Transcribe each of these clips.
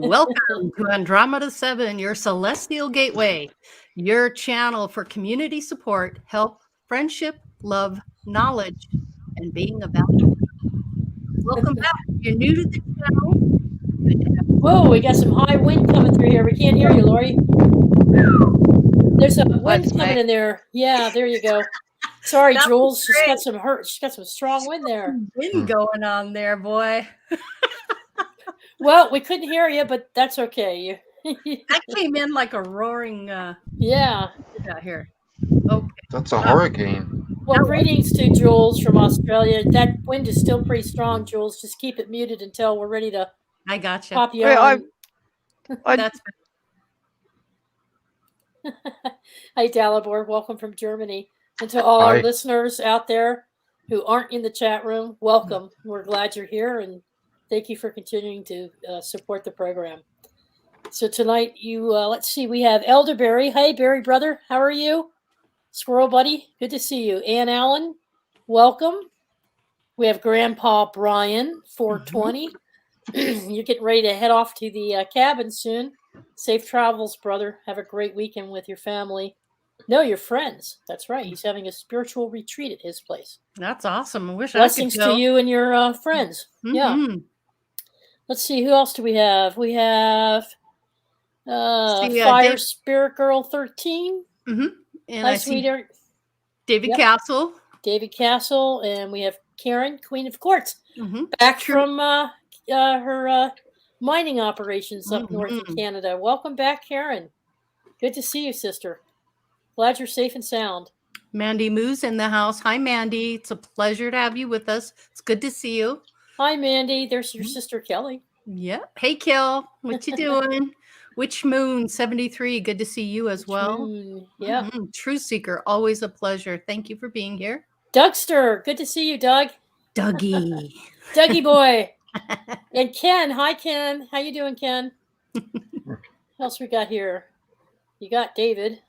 Welcome to Andromeda 7, your celestial gateway, your channel for community support, help, friendship, love, knowledge, and being of value. Welcome back. If you're new to the channel, whoa, we got some high wind coming through here. We can't hear you, Lori. There's a wind coming in there. Yeah, there you go. Sorry, Jules. She's got some She's got some strong wind there. Wind going on there, boy. Well, we couldn't hear you, but that's okay. That came in like a roaring. Yeah. Here. Okay. That's a hurricane. Well, greetings to Jules from Australia. That wind is still pretty strong, Jules. Just keep it muted until we're ready to. I gotcha. Pop you on. That's. Hi, Dalibor. Welcome from Germany. And to all our listeners out there who aren't in the chat room, welcome. We're glad you're here, and thank you for continuing to support the program. So tonight, let's see, we have Elderberry. Hey, Barry brother, how are you? Squirrel buddy, good to see you. Ann Allen, welcome. We have Grandpa Brian, 420. You're getting ready to head off to the cabin soon. Safe travels, brother. Have a great weekend with your family. No, your friends. That's right. He's having a spiritual retreat at his place. That's awesome. I wish Blessings I could go. to you and your friends. Yeah. Let's see. Who else do we have? We have Fire Spirit Girl 13. And Hi, sweetheart. David Castle. David Castle. And we have Karen, Queen of Quartz. Back from her mining operations up north of Canada. Welcome back, Karen. Good to see you, sister. Glad you're safe and sound. Mandy Moo's in the house. Hi, Mandy. It's a pleasure to have you with us. It's good to see you. Hi, Mandy. There's your sister, Kelly. Yeah. Hey, Kel. What you doing? Witch Moon 73. Good to see you as well. Yeah. Truth Seeker. Always a pleasure. Thank you for being here. Dougster. Good to see you, Doug. Dougie. Dougie boy. And Ken. Hi, Ken. How you doing, Ken? What else we got here? You got David.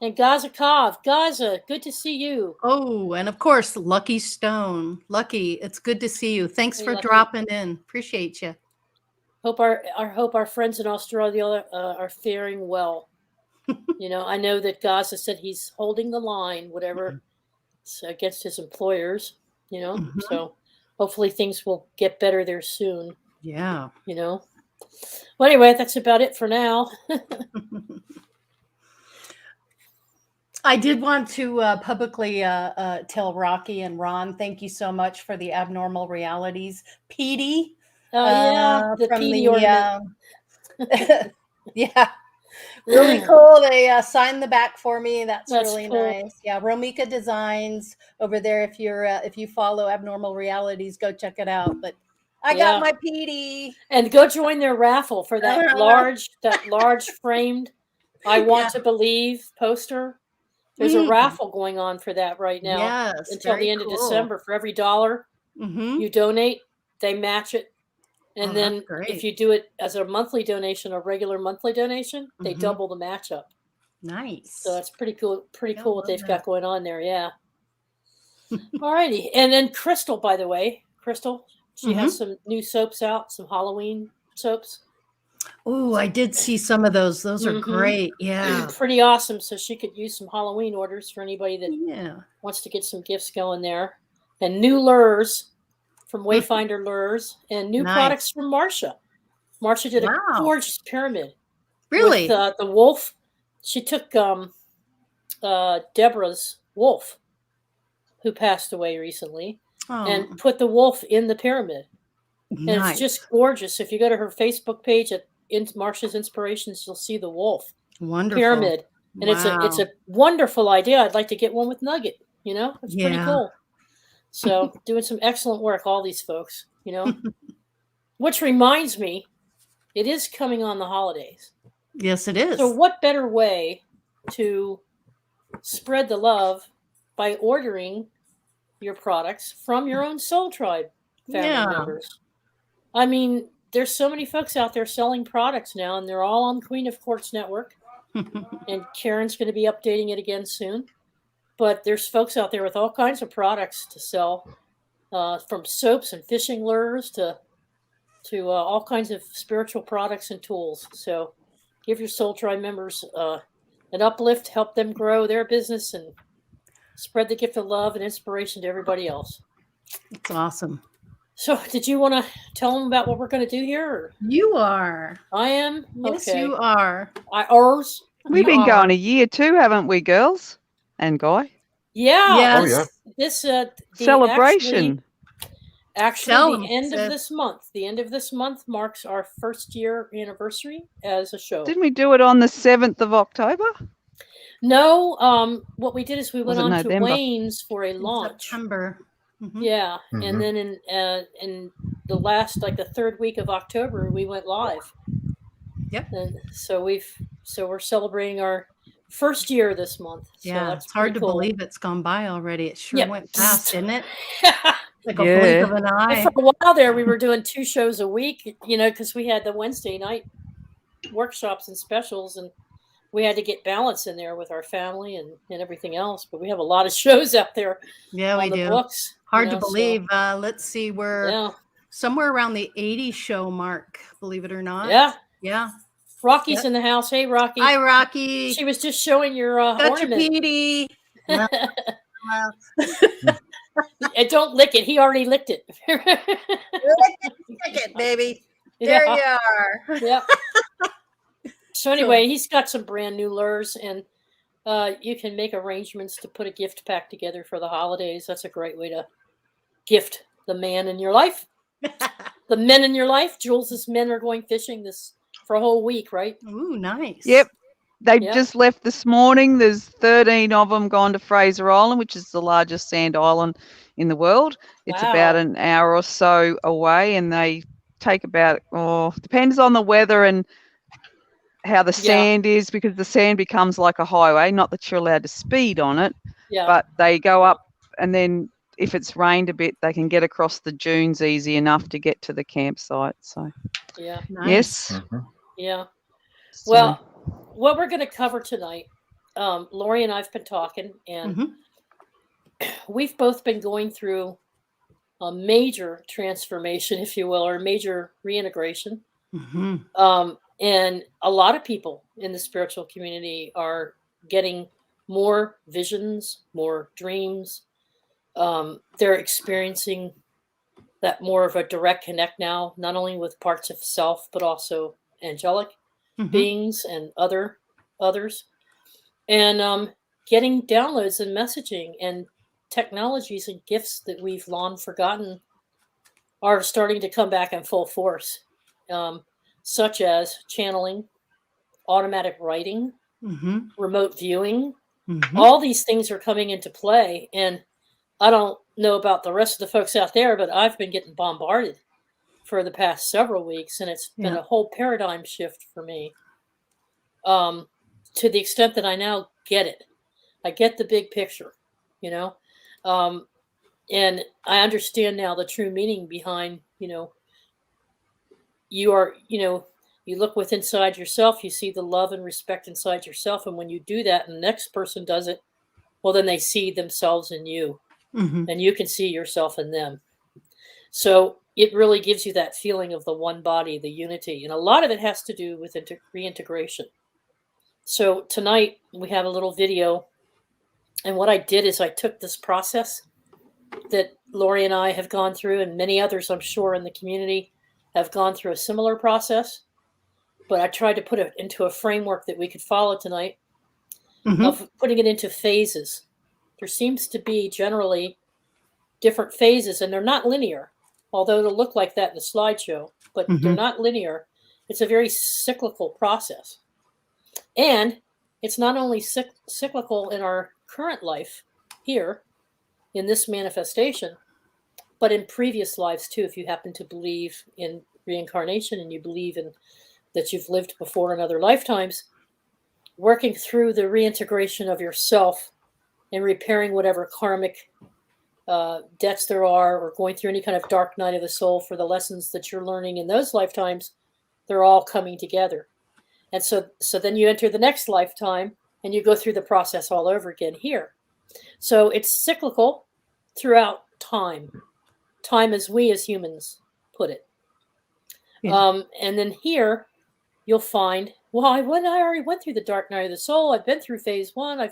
And Gaza Kov. Gaza, good to see you. Oh, and of course, Lucky Stone. Lucky, it's good to see you. Thanks for dropping in. Appreciate you. Hope our friends in Australia are faring well. I know that Gaza said he's holding the line, whatever, against his employers. So hopefully things will get better there soon. Yeah. Well, anyway, that's about it for now. I did want to publicly tell Rocky and Ron, thank you so much for the Abnormal Realities PD. Oh, yeah, the PD ornament. Yeah, really cool. They signed the back for me. That's really cool. Nice. Yeah, Romika Designs over there. If you follow Abnormal Realities, go check it out. But I got my PD. And go join their raffle for that large framed I Want to Believe poster. There's a raffle going on for that right now until the end of December. For every $1 you donate, they match it. And then if you do it as a monthly donation, a regular monthly donation, they double the match up. Nice. So that's pretty cool. Pretty cool what they've got going on there. Yeah. All righty. And then Crystal, by the way, she has some new soaps out, some Halloween soaps. Oh, I did see some of those. Those are great. Yeah. Pretty awesome. So she could use some Halloween orders for anybody that wants to get some gifts going there. And new lures from Wayfinder Lures and new products from Marsha. Marsha did a gorgeous pyramid. Really? With the wolf. She took Deborah's wolf, who passed away recently, and put the wolf in the pyramid. And it's just gorgeous. If you go to her Facebook page at Marsha's Inspirations, you'll see the wolf pyramid. And it's a wonderful idea. I'd like to get one with Nugget. It's pretty cool. So doing some excellent work, all these folks, which reminds me, it is coming on the holidays. Yes, it is. So what better way to spread the love by ordering your products from your own Soul Tribe family members? I mean, there's so many folks out there selling products now, and they're all on Queen of Quartz Network. And Karen's going to be updating it again soon. But there's folks out there with all kinds of products to sell, from soaps and fishing lures to to all kinds of spiritual products and tools. So give your Soul Tribe members an uplift, help them grow their business, and spread the gift of love and inspiration to everybody else. It's awesome. So did you want to tell them about what we're going to do here? Or? You are. I am? Yes, okay. you are. Ours? We've been going a year too, haven't we, girls and Guy? Yeah. Yes. This celebration. Actually, the end of this month. The end of this month marks our first year anniversary as a show. Didn't we do it on the 7th of October? No. What we did is we went on November? to Wayne's for a launch. September. Mm-hmm. Yeah, and then in the last, like the third week of October, we went live. Yep. And so we're celebrating our first year this month. Yeah, so that's it's hard to cool. believe it's gone by already. It sure went fast, didn't it? Like a Yeah. blink of an eye. And for a while there, we were doing 2 shows a week, because we had the Wednesday night workshops and specials, and we had to get balance in there with our family and everything else. But we have a lot of shows out there. Yeah, on we the do. Books, Hard to believe. Let's see, we're Yeah. somewhere around the 80 show mark, believe it or not. Yeah. Yeah. Rocky's in the house. Hey, Rocky. Hi, Rocky. She was just showing your Got ornament. your PD. Well, And don't lick it. He already licked it. lick it, baby. There you are. Yep. So anyway, he's got some brand new lures, and you can make arrangements to put a gift pack together for the holidays. That's a great way to gift the man in your life. The men in your life. Jules's men are going fishing for a whole week, right? Ooh, nice. Yep. They just left this morning. There's 13 of them gone to Fraser Island, which is the largest sand island in the world. It's about an hour or so away, and they take about, depends on the weather and how the sand is, because the sand becomes like a highway. Not that you're allowed to speed on it, but they go up, and then if it's rained a bit, they can get across the dunes easy enough to get to the campsite. So, nice. Yes. Mm-hmm. Yeah. So, Well, what we're going to cover tonight, Lori and I've been talking, and we've both been going through a major transformation, if you will, or a major reintegration. And a lot of people in the spiritual community are getting more visions, more dreams. They're experiencing that more of a direct connect now, not only with parts of self, but also angelic beings and others, and getting downloads and messaging and technologies and gifts that we've long forgotten are starting to come back in full force, such as channeling, automatic writing, remote viewing. All these things are coming into play, and I don't know about the rest of the folks out there, but I've been getting bombarded for the past several weeks, and it's been a whole paradigm shift for me, to the extent that I now get it. I get the big picture, and I understand now the true meaning behind, you are, you look within inside yourself, you see the love and respect inside yourself, and when you do that and the next person does it, well, then they see themselves in you, and you can see yourself in them. So it really gives you that feeling of the one body, the unity. And a lot of it has to do with reintegration. So tonight we have a little video. And what I did is I took this process that Lori and I have gone through, and many others, I'm sure, in the community have gone through a similar process. But I tried to put it into a framework that we could follow tonight, of putting it into phases. There seems to be generally different phases, and they're not linear. Although it'll look like that in the slideshow, but they're not linear. It's a very cyclical process. And it's not only cyclical in our current life here, in this manifestation, but in previous lives too, if you happen to believe in reincarnation and you believe in that you've lived before in other lifetimes, working through the reintegration of yourself and repairing whatever karmic debts there are, or going through any kind of dark night of the soul for the lessons that you're learning in those lifetimes, they're all coming together. And so then you enter the next lifetime and you go through the process all over again here. So it's cyclical throughout time as we as humans put it. Yeah. And then here you'll find, well, I already went through the dark night of the soul. I've been through phase 1.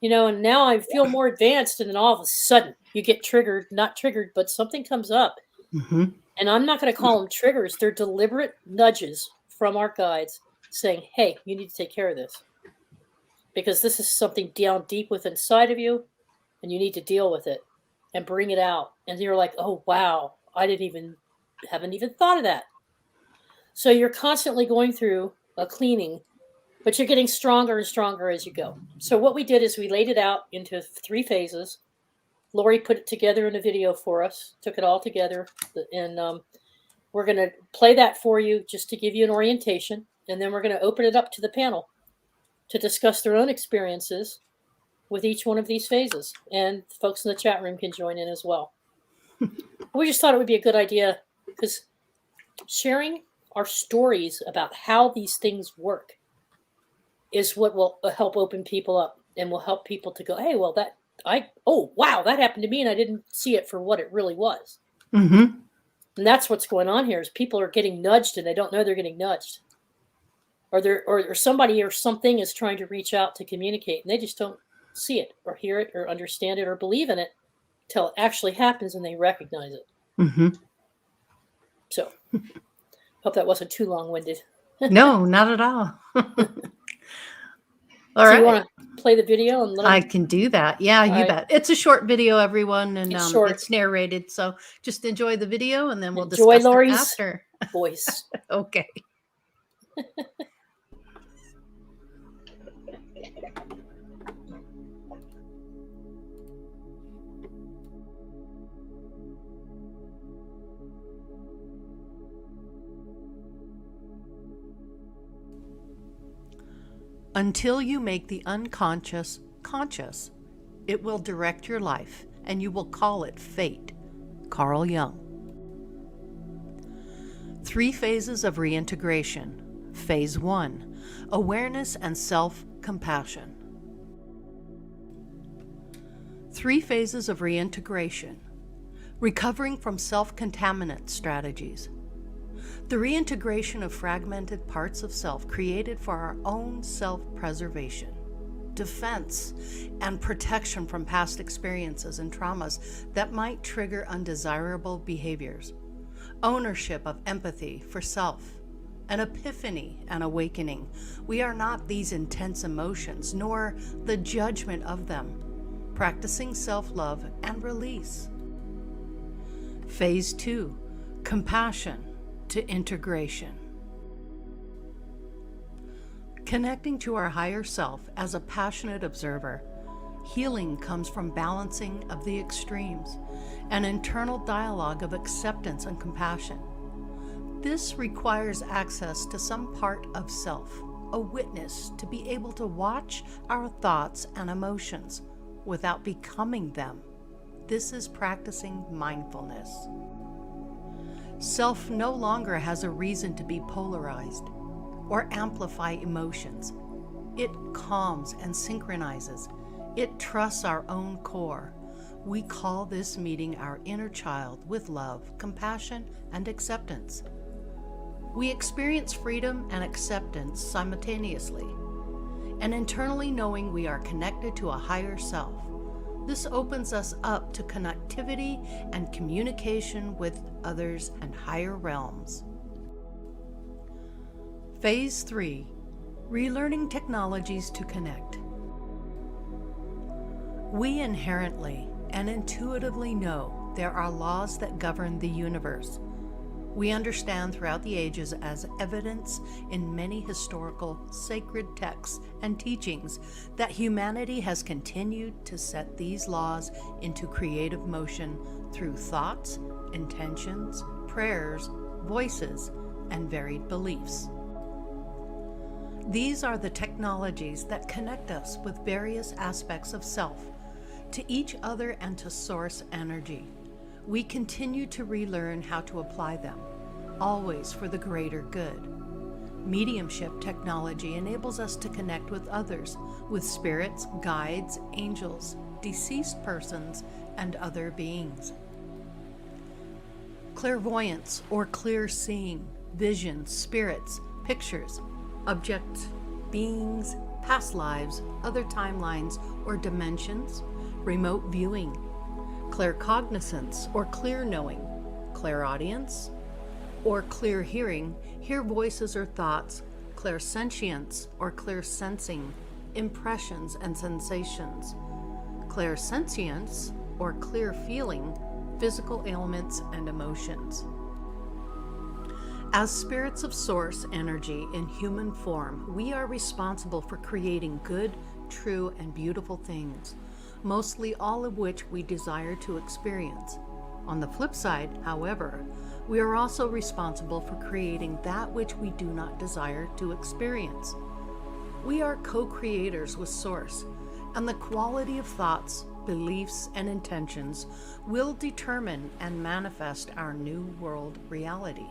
And now I feel more advanced. And then all of a sudden you get triggered, not triggered, but something comes up. Mm-hmm. And I'm not going to call them triggers. They're deliberate nudges from our guides saying, hey, you need to take care of this. Because this is something down deep within inside of you, and you need to deal with it and bring it out. And you're like, oh, wow, I haven't even thought of that. So you're constantly going through a cleaning, but you're getting stronger and stronger as you go. So what we did is we laid it out into 3 phases. Lori put it together in a video for us, took it all together, and we're going to play that for you just to give you an orientation, and then we're going to open it up to the panel to discuss their own experiences with each one of these phases. And folks in the chat room can join in as well. We just thought it would be a good idea because sharing our stories about how these things work is what will help open people up and will help people to go, hey, well, wow, that happened to me and I didn't see it for what it really was. Mm-hmm. And that's what's going on here is people are getting nudged and they don't know they're getting nudged. Or somebody or something is trying to reach out to communicate and they just don't see it or hear it or understand it or believe in it until it actually happens and they recognize it. Mm-hmm. So, hope that wasn't too long-winded. No, not at all. All So right. you want to play the video and I can do that. Yeah, you bet. It's a short video, everyone, and it's narrated. So just enjoy the video, and then we'll discuss it after. Voice. Okay. Until you make the unconscious conscious, it will direct your life, and you will call it fate. Carl Jung. 3 phases of reintegration. Phase 1, awareness and self-compassion. 3 phases of reintegration. Recovering from self-contaminant strategies. The reintegration of fragmented parts of self created for our own self-preservation, defense, and protection from past experiences and traumas that might trigger undesirable behaviors. Ownership of empathy for self, an epiphany and awakening. We are not these intense emotions, nor the judgment of them. Practicing self-love and release. Phase 2, compassion to integration. Connecting to our higher self as a passionate observer. Healing comes from balancing of the extremes, an internal dialogue of acceptance and compassion. This requires access to some part of self, a witness to be able to watch our thoughts and emotions without becoming them. This is practicing mindfulness. Self no longer has a reason to be polarized or amplify emotions. It calms and synchronizes. It trusts our own core. We call this meeting our inner child with love, compassion, and acceptance. We experience freedom and acceptance simultaneously, and internally knowing we are connected to a higher self. This opens us up to connectivity and communication with others and higher realms. Phase 3, relearning technologies to connect. We inherently and intuitively know there are laws that govern the universe. We understand throughout the ages as evidence in many historical sacred texts and teachings that humanity has continued to set these laws into creative motion through thoughts, intentions, prayers, voices, and varied beliefs. These are the technologies that connect us with various aspects of self, to each other and to source energy. We continue to relearn how to apply them, always for the greater good. Mediumship technology enables us to connect with others, with spirits, guides, angels, deceased persons, and other beings. Clairvoyance or clear seeing visions, spirits, pictures, objects, beings, past lives, other timelines or dimensions, remote viewing, claircognizance or clear knowing, clairaudience or clear hearing, hear voices or thoughts, clairsentience or clear sensing, impressions and sensations, clairsentience or clear feeling, physical ailments and emotions. As spirits of source energy in human form, we are responsible for creating good, true, and beautiful things, mostly all of which we desire to experience. On the flip side, however, we are also responsible for creating that which we do not desire to experience. We are co-creators with Source, and the quality of thoughts, beliefs, and intentions will determine and manifest our new world reality.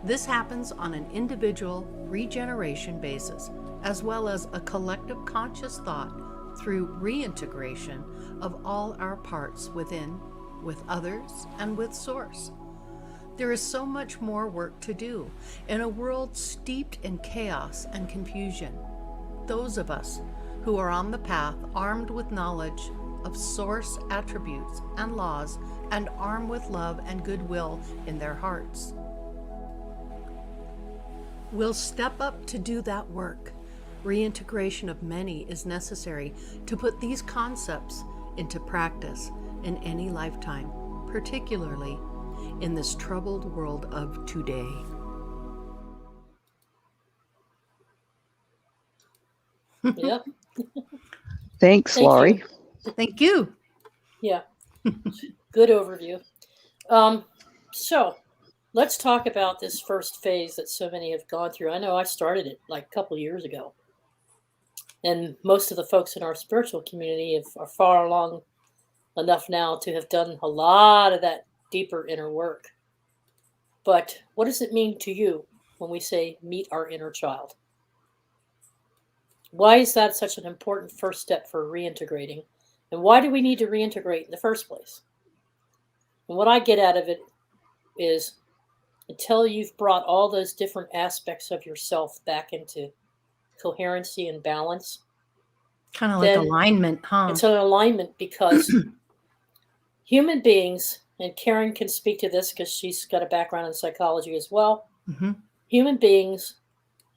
This happens on an individual regeneration basis, as well as a collective conscious thought through reintegration of all our parts within, with others, and with Source. There is so much more work to do in a world steeped in chaos and confusion. Those of us who are on the path, armed with knowledge of Source attributes and laws, and armed with love and goodwill in their hearts, will step up to do that work. Reintegration of many is necessary to put these concepts into practice in any lifetime, particularly in this troubled world of today. Yep. Thanks, Thank Laurie. you. Thank you. Yeah. Good overview. So let's talk about this first phase that so many have gone through. I know I started it like a couple years ago. And most of the folks in our spiritual community are far along enough now to have done a lot of that deeper inner work. But what does it mean to you when we say meet our inner child? Why is that such an important first step for reintegrating? And why do we need to reintegrate in the first place? And what I get out of it is, until you've brought all those different aspects of yourself back into coherency and balance, kind of like alignment, huh? It's an alignment, because human beings, and Karen can speak to this because she's got a background in psychology as well. Mm-hmm. Human beings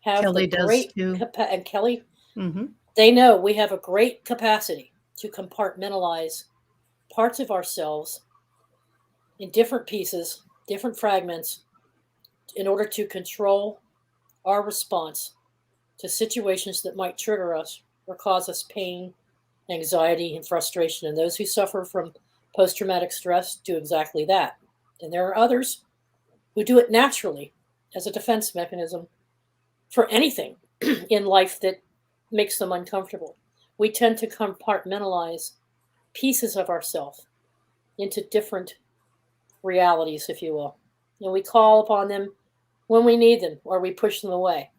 have Kelly the great and Kelly, they know we have a great capacity to compartmentalize parts of ourselves in different pieces, different fragments, in order to control our response to situations that might trigger us or cause us pain, anxiety, and frustration. And those who suffer from post-traumatic stress do exactly that. And there are others who do it naturally as a defense mechanism for anything in life that makes them uncomfortable. We tend to compartmentalize pieces of ourselves into different realities, if you will. And we call upon them when we need them, or we push them away.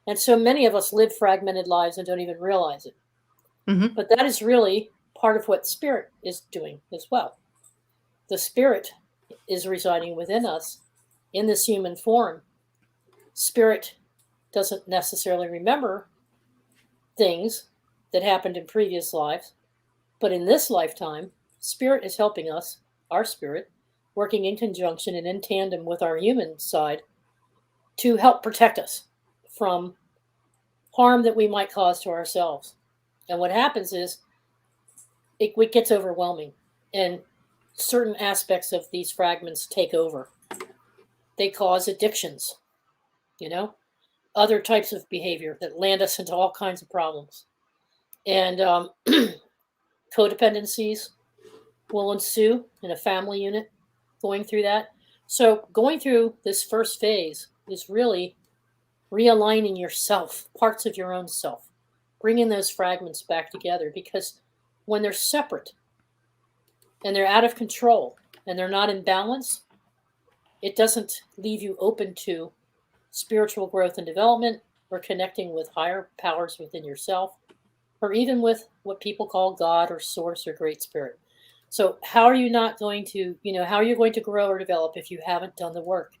And so many of us live fragmented lives and don't even realize it. Mm-hmm. But that is really part of what spirit is doing as well. The spirit is residing within us in this human form. Spirit doesn't necessarily remember things that happened in previous lives, but in this lifetime, spirit is helping us, our spirit, working in conjunction and in tandem with our human side to help protect us from harm that we might cause to ourselves. And what happens is it gets overwhelming, and certain aspects of these fragments take over. They cause addictions, other types of behavior that land us into all kinds of problems. And codependencies will ensue in a family unit going through that. So going through this first phase is really realigning yourself, parts of your own self, bringing those fragments back together, because when they're separate and they're out of control and they're not in balance, it doesn't leave you open to spiritual growth and development, or connecting with higher powers within yourself, or even with what people call God or Source or Great Spirit. So how are you not going to, how are you going to grow or develop if you haven't done the work?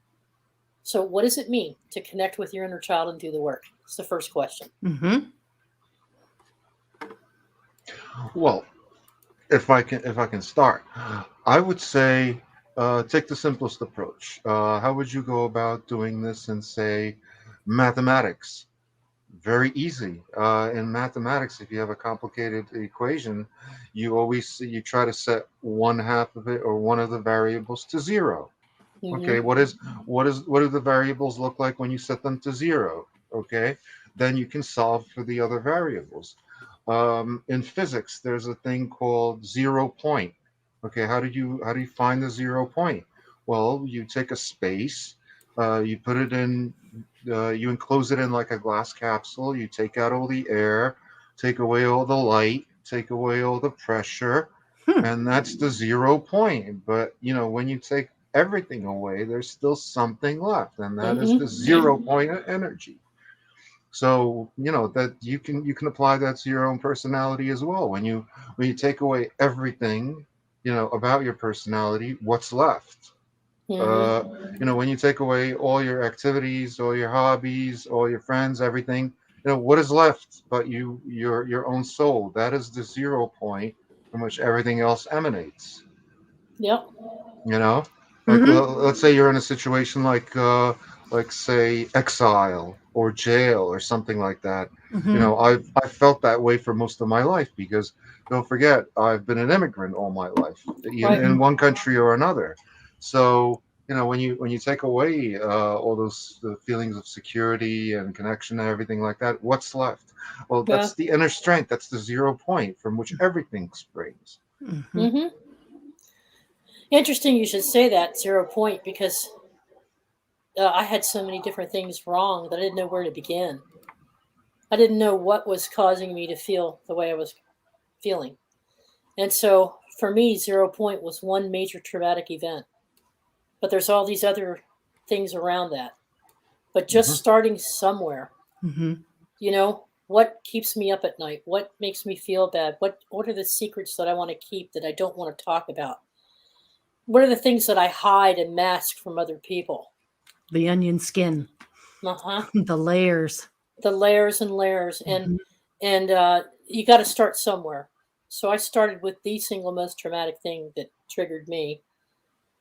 So what does it mean to connect with your inner child and do the work? It's the first question. Mm-hmm. Well, if I can start, I would say take the simplest approach. How would you go about doing this in, say, mathematics? Very easy. In mathematics, if you have a complicated equation, you try to set one half of it or one of the variables to zero. Okay, what do the variables look like when you set them to zero? Okay, then you can solve for the other variables. In physics, there's a thing called 0 point. Okay, how do you find the 0 point? Well, you take a space, you put it in, you enclose it in like a glass capsule. You take out all the air, take away all the light, take away all the pressure, and that's the 0 point. But when you take everything away, there's still something left, and that is the 0 point of energy. So that you can apply that to your own personality as well. When you take away everything about your personality, what's left? When you take away all your activities, all your hobbies, all your friends, everything, what is left but your own soul? That is the 0 point from which everything else emanates. Yep. Like let's say you're in a situation like say exile or jail or something like that. I've felt that way for most of my life, because don't forget, I've been an immigrant all my life in one country or another. So when you take away all those the feelings of security and connection and everything like that, what's left? Well, that's the inner strength. That's the 0 point from which everything springs. Interesting you should say that 0 point, because I had so many different things wrong that I didn't know where to begin. I didn't know what was causing me to feel the way I was feeling. And so for me, 0 point was one major traumatic event. But there's all these other things around that. But just starting somewhere, what keeps me up at night? What makes me feel bad? What are the secrets that I want to keep that I don't want to talk about? What are the things that I hide and mask from other people? The onion skin. The layers. The layers and layers. And you got to start somewhere. So I started with the single most traumatic thing that triggered me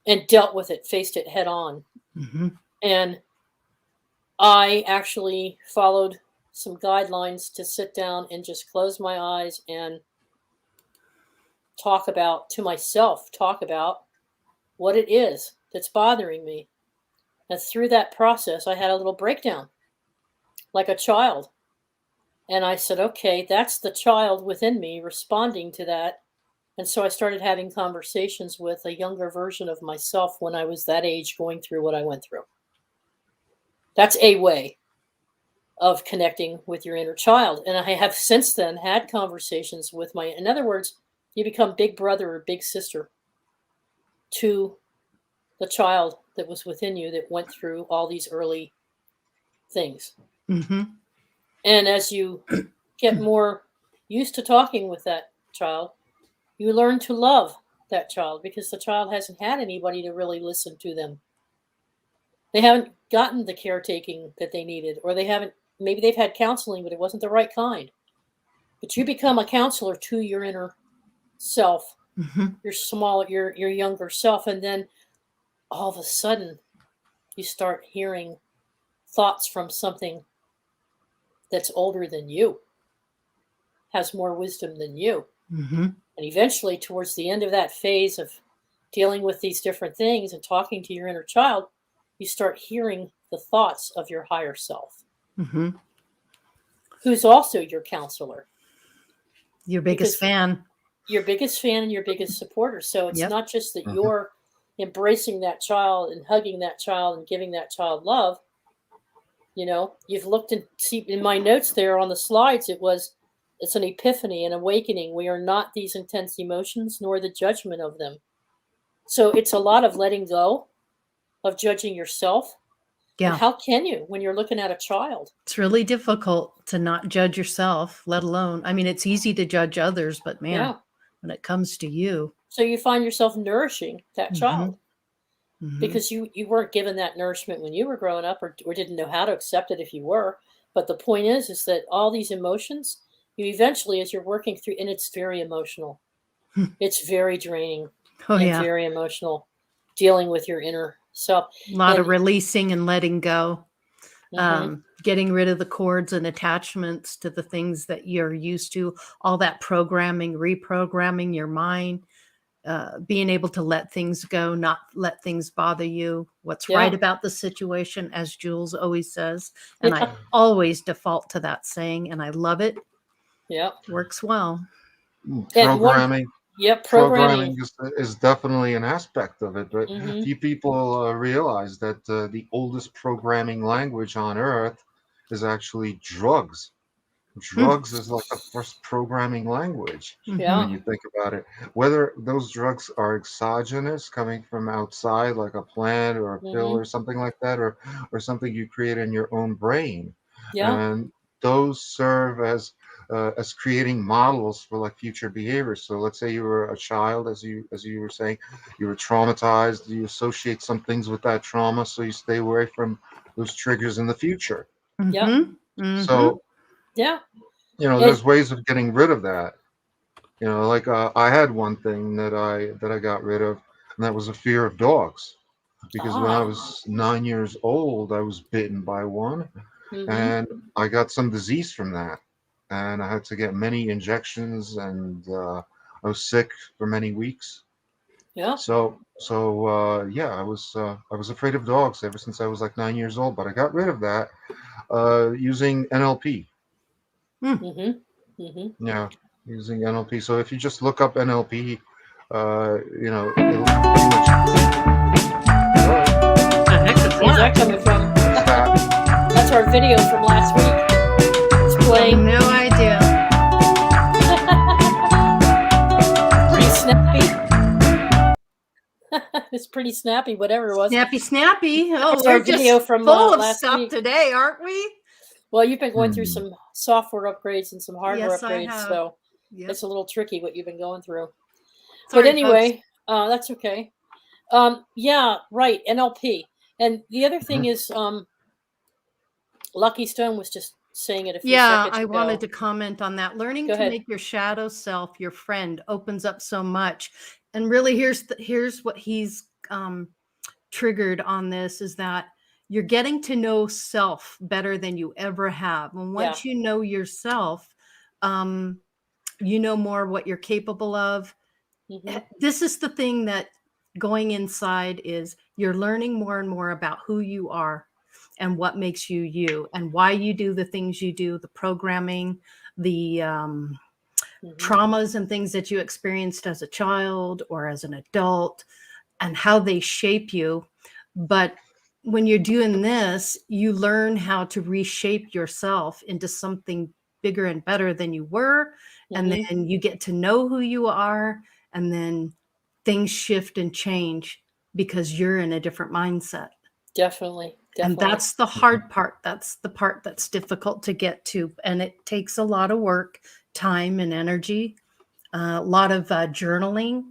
and dealt with it, faced it head on. And I actually followed some guidelines to sit down and just close my eyes and talk about what it is that's bothering me. And through that process, I had a little breakdown, like a child. And I said, okay, that's the child within me responding to that. And so I started having conversations with a younger version of myself when I was that age, going through what I went through. That's a way of connecting with your inner child. And I have since then had conversations with in other words, you become big brother or big sister to the child that was within you that went through all these early things. And as you get more used to talking with that child, you learn to love that child, because the child hasn't had anybody to really listen to them. They haven't gotten the caretaking that they needed, or maybe they've had counseling, but it wasn't the right kind. But you become a counselor to your inner self, your younger self. And then all of a sudden you start hearing thoughts from something that's older than you, has more wisdom than you. And eventually, towards the end of that phase of dealing with these different things and talking to your inner child, you start hearing the thoughts of your higher self, who's also your counselor. Your biggest fan. Your biggest fan and your biggest supporter. So it's not just that you're embracing that child and hugging that child and giving that child love. You've looked and see in my notes there on the slides, it's an epiphany, an awakening. We are not these intense emotions, nor the judgment of them. So it's a lot of letting go of judging yourself. Yeah. And how can you when you're looking at a child? It's really difficult to not judge yourself, let alone, it's easy to judge others, but man, when it comes to you. So you find yourself nourishing that child. because you weren't given that nourishment when you were growing up, or didn't know how to accept it if you were. But the point is that all these emotions, you eventually, as you're working through, and it's very emotional. It's very draining and very emotional, dealing with your inner self. A lot of releasing and letting go. Getting rid of the cords and attachments to the things that you're used to, all that programming, reprogramming your mind, being able to let things go, not let things bother you, what's right about the situation, as Jules always says. And I always default to that saying, and I love it. Yeah. Works well. Programming. Programming is definitely an aspect of it, but few people realize that the oldest programming language on Earth is actually drugs. Drugs is like the first programming language when you think about it. Whether those drugs are exogenous, coming from outside, like a plant or a pill or something like that, or something you create in your own brain, and those serve as creating models for like future behaviors. So let's say you were a child, as you were saying, you were traumatized. You associate some things with that trauma, so you stay away from those triggers in the future. So there's ways of getting rid of that. Like I had one thing that I got rid of, and that was a fear of dogs. Because when I was 9 years old, I was bitten by one, and I got some disease from that, and I had to get many injections, and I was sick for many weeks. So I was afraid of dogs ever since I was like 9 years old, but I got rid of that using NLP. Yeah, using NLP. So if you just look up NLP, it'll pretty much. Where's that coming from? That's our video from last week. It's playing. No idea. Pretty snappy. It's pretty snappy, whatever it was. Snappy. Oh, we're just video from full of last stuff week today, aren't we? Well, you've been going through some software upgrades and some hardware Yes, upgrades, so it's a little tricky what you've been going through. Sorry, but anyway, that's okay. Yeah, right, NLP. And the other thing is, Lucky Stone was just saying it a few seconds ago. I wanted to comment on that. Learning to make your shadow self your friend opens up so much. And really, here's what he's triggered on this, is that you're getting to know self better than you ever have. And once you know yourself, you know more what you're capable of. This is the thing that going inside is, you're learning more and more about who you are and what makes you you, and why you do the things you do, the programming, the traumas and things that you experienced as a child or as an adult, and how they shape you. But when you're doing this, you learn how to reshape yourself into something bigger and better than you were. And then you get to know who you are, and then things shift and change because you're in a different mindset. Definitely. And that's the hard part. That's the part that's difficult to get to. And it takes a lot of work, time and energy, a lot of journaling,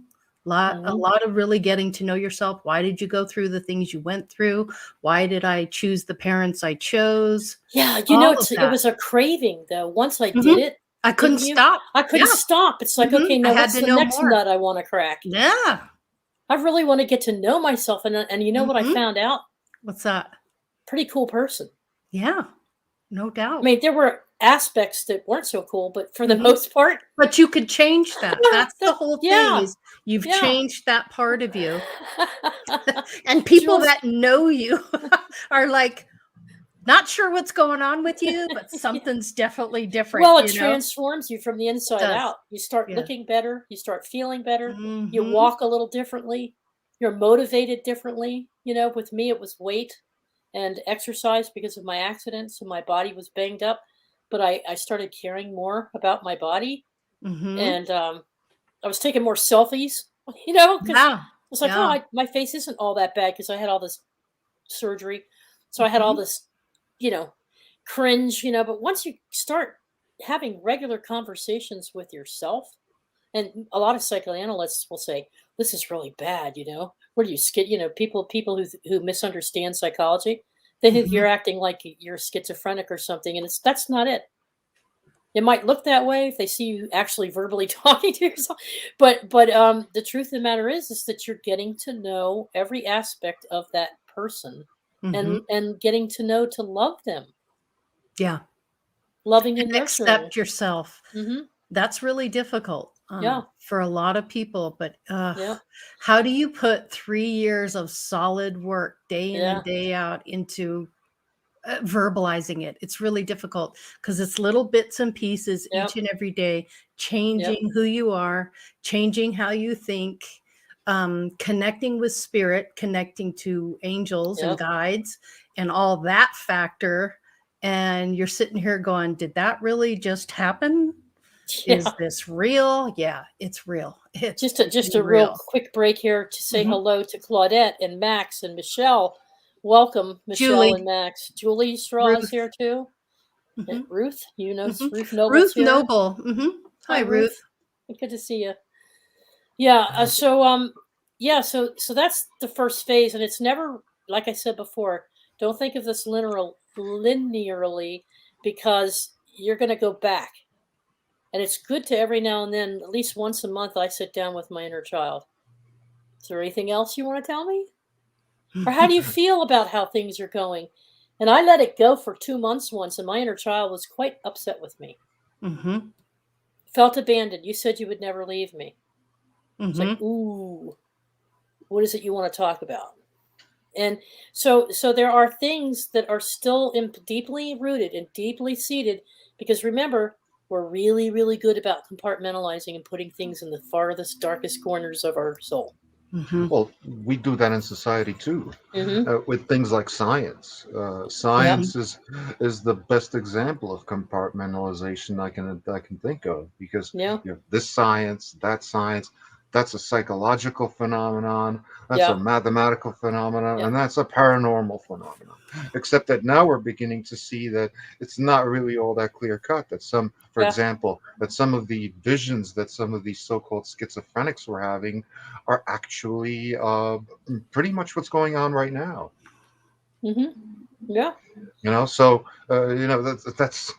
a lot of really getting to know yourself. Why did you go through the things you went through? Why did I choose the parents I chose? Yeah, it was a craving, though. Once I did it, I couldn't stop. I couldn't stop. It's like, okay, now what's the next nut I want to crack? Yeah. I really want to get to know myself. And you know what I found out? What's that? Pretty cool person. Yeah, no doubt. I mean, there were aspects that weren't so cool, but for the most part. But you could change that. That's the whole thing, is you've changed that part of you. And people that know you are like, not sure what's going on with you, but something's definitely different. Well, it transforms you from the inside out. You start looking better. You start feeling better. You walk a little differently. You're motivated differently. With me, it was weight and exercise because of my accident. So my body was banged up, but I started caring more about my body. And I was taking more selfies, because I was like, oh, my face isn't all that bad because I had all this surgery. So I had all this, cringe, but once you start having regular conversations with yourself, and a lot of psychoanalysts will say, this is really bad, what are you, people who misunderstand psychology, they think you're acting like you're schizophrenic or something, and that's not it. It might look that way if they see you actually verbally talking to yourself, but the truth of the matter is that you're getting to know every aspect of that person, and getting to know to love them. Yeah. Loving and nurturing. Accept yourself. That's really difficult for a lot of people. But how do you put 3 years of solid work day in and day out into verbalizing it? It's really difficult because it's little bits and pieces each and every day, changing who you are, changing how you think, connecting with spirit, connecting to angels and guides and all that factor. And you're sitting here going, did that really just happen? Is this real? Yeah, it's real. It's just a real quick break here to say hello to Claudette and Max and Michelle. Welcome, Michelle Julie. and Max. Julie Straw is here too. And Ruth, Ruth Noble. Ruth here. Noble. Hi, Ruth. Good to see you. Yeah. So that's the first phase, and it's never, like I said before, don't think of this linearly, because you're going to go back. And it's good to every now and then, at least once a month, I sit down with my inner child. Is there anything else you want to tell me? Or how do you feel about how things are going? And I let it go for 2 months once, and my inner child was quite upset with me. Felt abandoned. You said you would never leave me. It's like, ooh, what is it you want to talk about? And so there are things that are still deeply rooted and deeply seated, because remember, we're really, really good about compartmentalizing and putting things in the farthest, darkest corners of our soul. Well, we do that in society too, with things like science. Science is the best example of compartmentalization I can think of, because you have this science, that science. That's a psychological phenomenon. That's a mathematical phenomenon, and that's a paranormal phenomenon. Except that now we're beginning to see that it's not really all that clear cut. That for example, that some of the visions that some of these so-called schizophrenics were having are actually pretty much what's going on right now. Yeah. So that's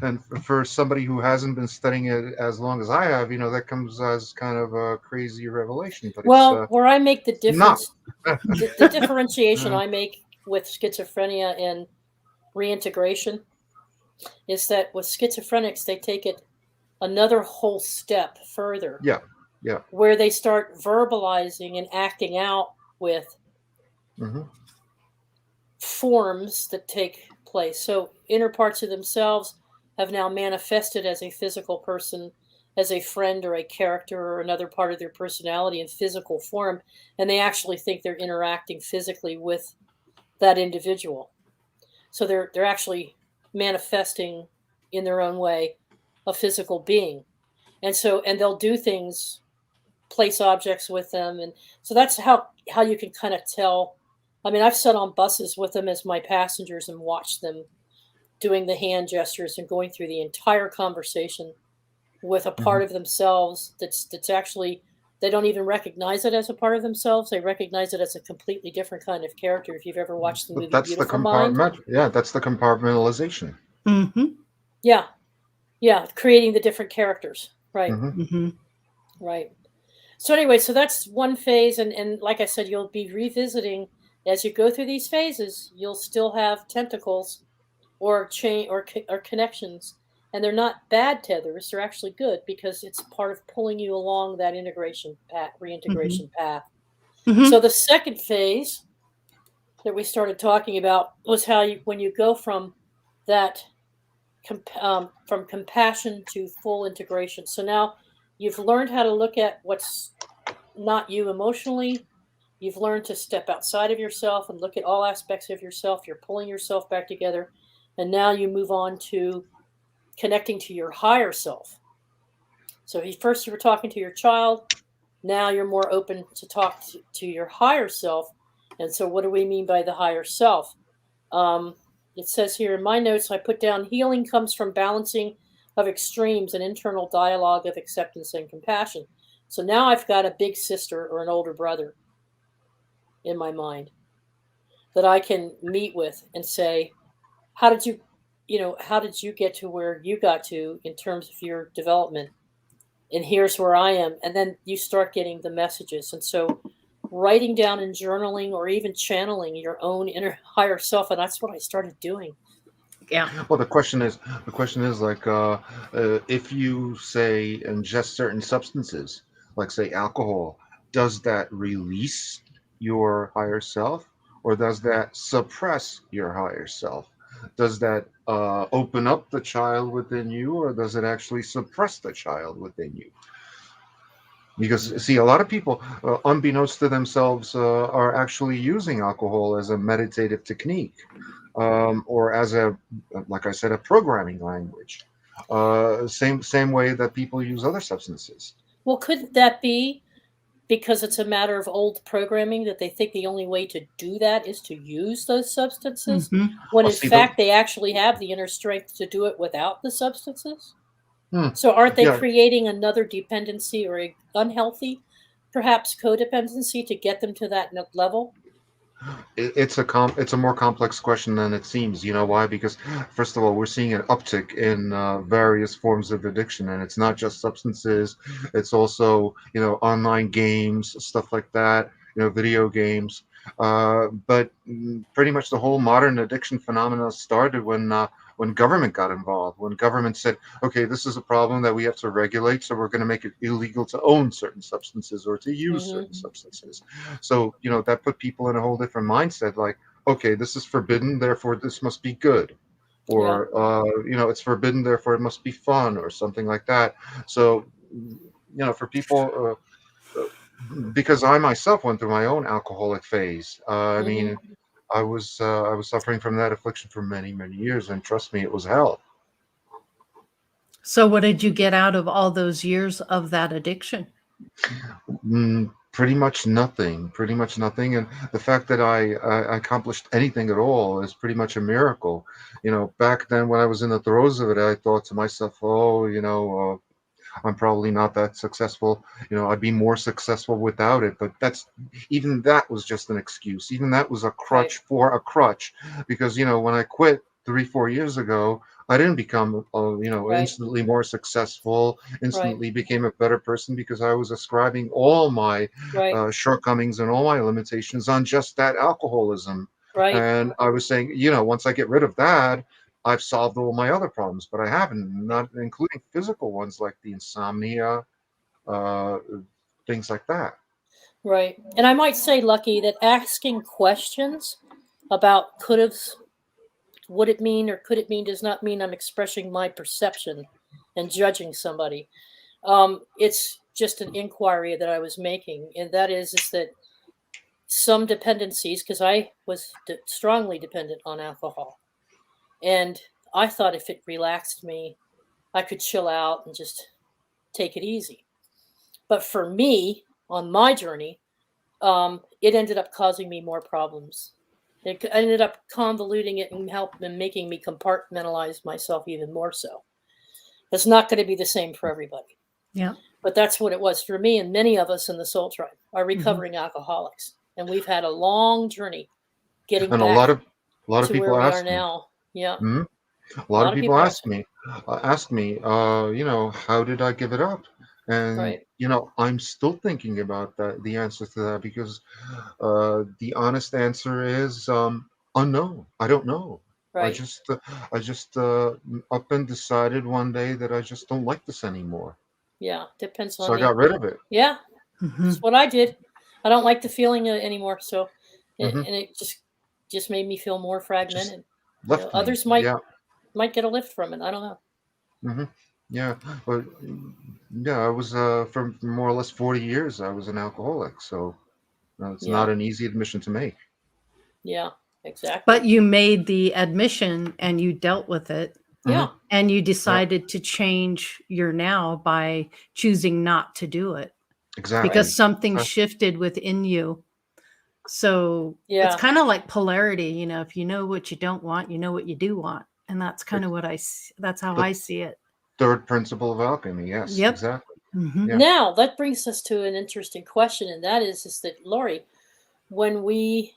and for somebody who hasn't been studying it as long as I have, that comes as kind of a crazy revelation. But where I make the difference, the differentiation I make with schizophrenia and reintegration is that with schizophrenics, they take it another whole step further. Where they start verbalizing and acting out with forms that take place. So inner parts of themselves have now manifested as a physical person, as a friend or a character or another part of their personality in physical form, and they actually think they're interacting physically with that individual. So they're actually manifesting in their own way a physical being. And they'll do things, place objects with them, and so that's how you can kind of tell. I mean, I've sat on buses with them as my passengers and watched them doing the hand gestures and going through the entire conversation with a part of themselves that's actually, they don't even recognize it as a part of themselves. They recognize it as a completely different kind of character. If you've ever watched the movie Beautiful Mind. That's the compartmentalization. Yeah, creating the different characters. Right. Right. So anyway, so that's one phase, and like I said, you'll be revisiting as you go through these phases. You'll still have tentacles or chain or connections, and they're not bad tethers. They're actually good, because it's part of pulling you along that reintegration path. So the second phase that we started talking about was how when you go from that from compassion to full integration. So now you've learned how to look at what's not you emotionally. You've learned to step outside of yourself and look at all aspects of yourself. You're pulling yourself back together. And now you move on to connecting to your higher self. So first you were talking to your child. Now you're more open to talk to your higher self. And so what do we mean by the higher self? It says here in my notes, I put down, healing comes from balancing of extremes and internal dialogue of acceptance and compassion. So now I've got a big sister or an older brother. in my mind that I can meet with and say, how did you get to where you got to in terms of your development? And here's where I am. And then you start getting the messages. And so writing down and journaling or even channeling your own inner higher self, and that's what I started doing. Yeah. Well, the question is like, if you say ingest certain substances, like say alcohol, does that release your higher self, or does that suppress your higher self? Does that open up the child within you, or does it actually suppress the child within you? Because see, a lot of people, unbeknownst to themselves, are actually using alcohol as a meditative technique, or as a, like I said, a programming language. Same way that people use other substances. Well, couldn't that be because it's a matter of old programming that they think the only way to do that is to use those substances, Mhm. when Well, in see, fact they actually have the inner strength to do it without the substances? hmm, So aren't they yeah, creating another dependency or a unhealthy, perhaps codependency to get them to that level? it's a more complex question than it seems. You know why? Because first of all, we're seeing an uptick in various forms of addiction, and it's not just substances. It's also, online games, stuff like that. Video games. But pretty much the whole modern addiction phenomena started when government got involved. When government said, "Okay, this is a problem that we have to regulate, so we're going to make it illegal to own certain substances or to use certain Mm-hmm. substances." So, that put people in a whole different mindset, like, okay, this is forbidden, therefore this must be good. Yeah. Or, it's forbidden, therefore it must be fun, or something like that. So, for people, because I myself went through my own alcoholic phase. I Mm-hmm. mean, I was suffering from that affliction for many, many years, and trust me, it was hell. So what did you get out of all those years of that addiction? Pretty much nothing. Pretty much nothing. And the fact that I accomplished anything at all is pretty much a miracle. Back then when I was in the throes of it, I thought to myself, oh, I'm probably not that successful. I'd be more successful without it. But even that was just an excuse. Even that was a Right. crutch for a crutch. Because, when I quit 3-4 years ago, I didn't become, Right. instantly more successful, Right. instantly became a better person, because I was ascribing all my Right. shortcomings and all my limitations on just that alcoholism. Right. And I was saying, once I get rid of that, I've solved all my other problems, but I haven't, not including physical ones like the insomnia, uh, things like that. Right. And I might say, Lucky, that asking questions about could have, would it mean, or could it mean, does not mean I'm expressing my perception and judging somebody. It's just an inquiry that I was making, and that is that some dependencies, because I was strongly dependent on alcohol, and I thought if it relaxed me, I could chill out and just take it easy. But for me, on my journey, it ended up causing me more problems. It ended up convoluting it and making me compartmentalize myself even more so. It's not going to be the same for everybody. Yeah. But that's what it was for me, and many of us in the Soul Tribe are Mm-hmm. recovering alcoholics, and we've had a long journey getting And a back lot of to where people we are ask me, now. Yeah, hmm a a lot lot of of people people ask me. ask me, how did I give it up? And, Right, I'm still thinking about that, the answer to that, because the honest answer is, unknown. I don't know. I right, just, up and decided one day that I just don't like this anymore. yeah. Depends So on I got the. rid of it. Yeah, Mm-hmm. that's what I did. I don't like the feeling anymore, so hmm and it just made me feel more Just fragmented. left me. Others Yeah. might get a lift from it. I don't know. hmm Yeah. But yeah, I was, for more or less 40 years, I was an alcoholic. So it's Yeah, not an easy admission to make. yeah, But exactly. you made the admission and you dealt with it, Yeah, hmm and you Yeah, decided to change your now by choosing not to do it right. because exactly. something Uh, shifted within you. So it's Yeah, kind of like polarity, if you know what you don't want, you know what you do want. And that's kind of it's what that's how the I see it. third principle of alchemy. Yes, Yep. exactly. Hmm. Yeah. now that brings us to an interesting question, and that is that Lori, when we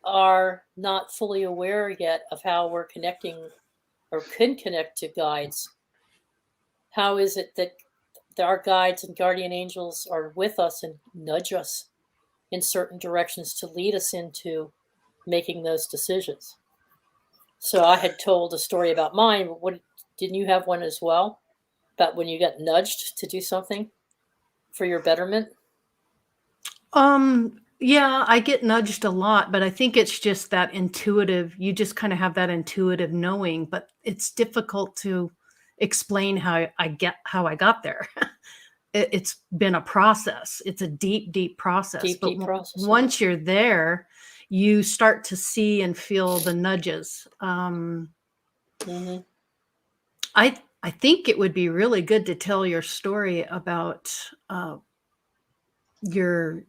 are not fully aware yet of how we're connecting or can connect to guides, how is it that our guides and guardian angels are with us and nudge us in certain directions to lead us into making those decisions? So I had told a story about mine. What, didn't you have one as well? About when you got nudged to do something for your betterment? Yeah, I get nudged a lot, but I think it's just that intuitive, you just kind of have that intuitive knowing, but it's difficult to explain how I got there. It's been a process. It's a deep, deep process. But Deep process. once you're there, you start to see and feel the nudges. I think it would be really good to tell your story about your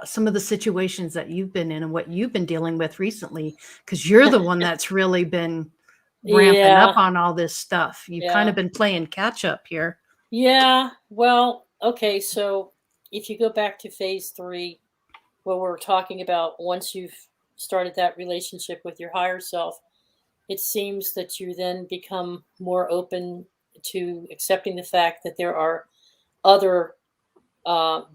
some of the situations that you've been in and what you've been dealing with recently, because you're the one that's really been ramping up on all this stuff. You've kind of been playing catch up here. Yeah. Well, okay. So if you go back to phase 3, where we're talking about once you've started that relationship with your higher self, it seems that you then become more open to accepting the fact that there are other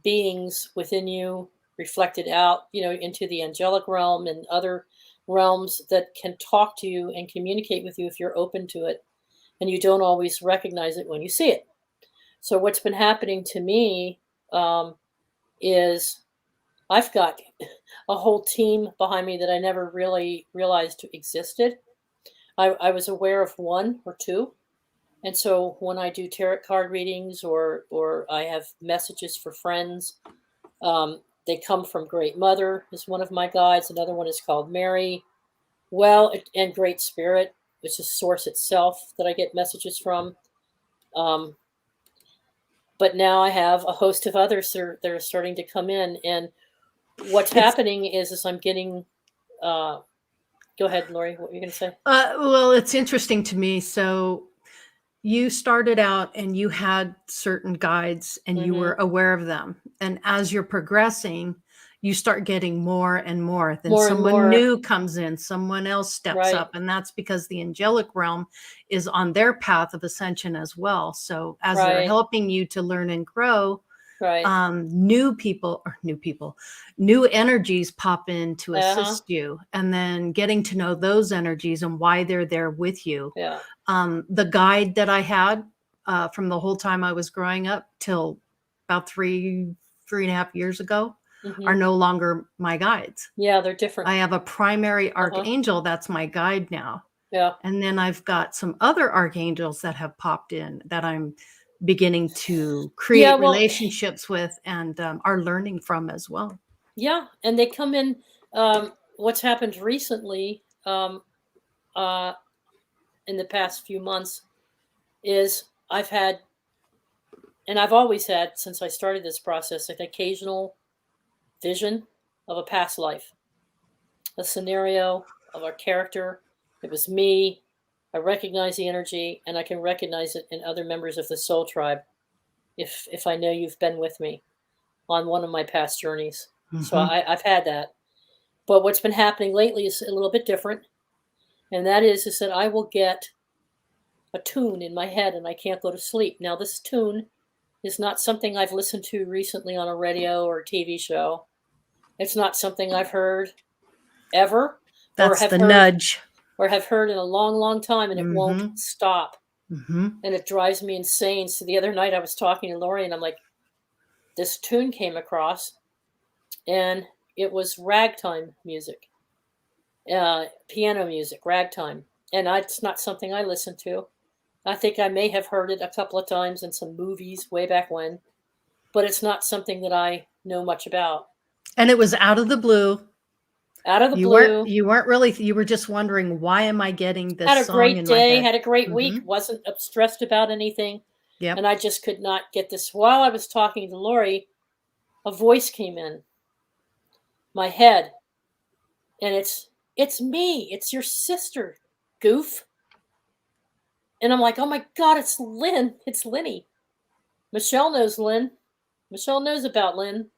beings within you reflected out, into the angelic realm and other realms that can talk to you and communicate with you if you're open to it, and you don't always recognize it when you see it. So what's been happening to me is I've got a whole team behind me that I never really realized existed. I was aware of one or two. And so when I do tarot card readings or I have messages for friends, they come from Great Mother is one of my guides. Another one is called Mary. And Great Spirit, which is Source itself that I get messages from. But now I have a host of others that are starting to come in. And what's happening is I'm getting... Go ahead, Lori, what were you going to say? Well, it's interesting to me. So you started out and you had certain guides and you were aware of them. And as you're progressing, you start getting more and more. Then someone new comes in, someone else steps up. And that's because the angelic realm is on their path of ascension as well. So as they're helping you to learn and grow, new energies pop in to assist you, and then getting to know those energies and why they're there with you. The guide that I had from the whole time I was growing up till about 3.5 years ago are no longer my guides. Yeah, they're different. I have a primary archangel that's my guide now. And then I've got some other archangels that have popped in that I'm beginning to create relationships with and are learning from as well. Yeah, and they come in. What's happened recently in the past few months is I've had, and I've always had since I started this process, an occasional vision of a past life, a scenario of our character. It was me. I recognize the energy, and I can recognize it in other members of the soul tribe if I know you've been with me on one of my past journeys. So I've had that. But what's been happening lately is a little bit different. And that is that I will get a tune in my head and I can't go to sleep. Now, this tune is not something I've listened to recently on a radio or a TV show. It's not something I've heard ever. That's the nudge. Or have heard in a long, long time, and it won't stop. And it drives me insane. So the other night I was talking to Lori and I'm like, this tune came across and it was ragtime music, piano music, ragtime. And it's not something I listen to. I think I may have heard it a couple of times in some movies way back when, but it's not something that I know much about. And it was out of the blue. Out of the blue. You weren't really, you were just wondering, why am I getting this song in my head? Had a great day, had a great week, wasn't stressed about anything. Yep. And I just could not get this. While I was talking to Lori, a voice came in my head. And it's me. It's your sister, goof. And I'm like, oh my God, it's Lynn. It's Linny. Michelle knows Lynn. Michelle knows about Lynn.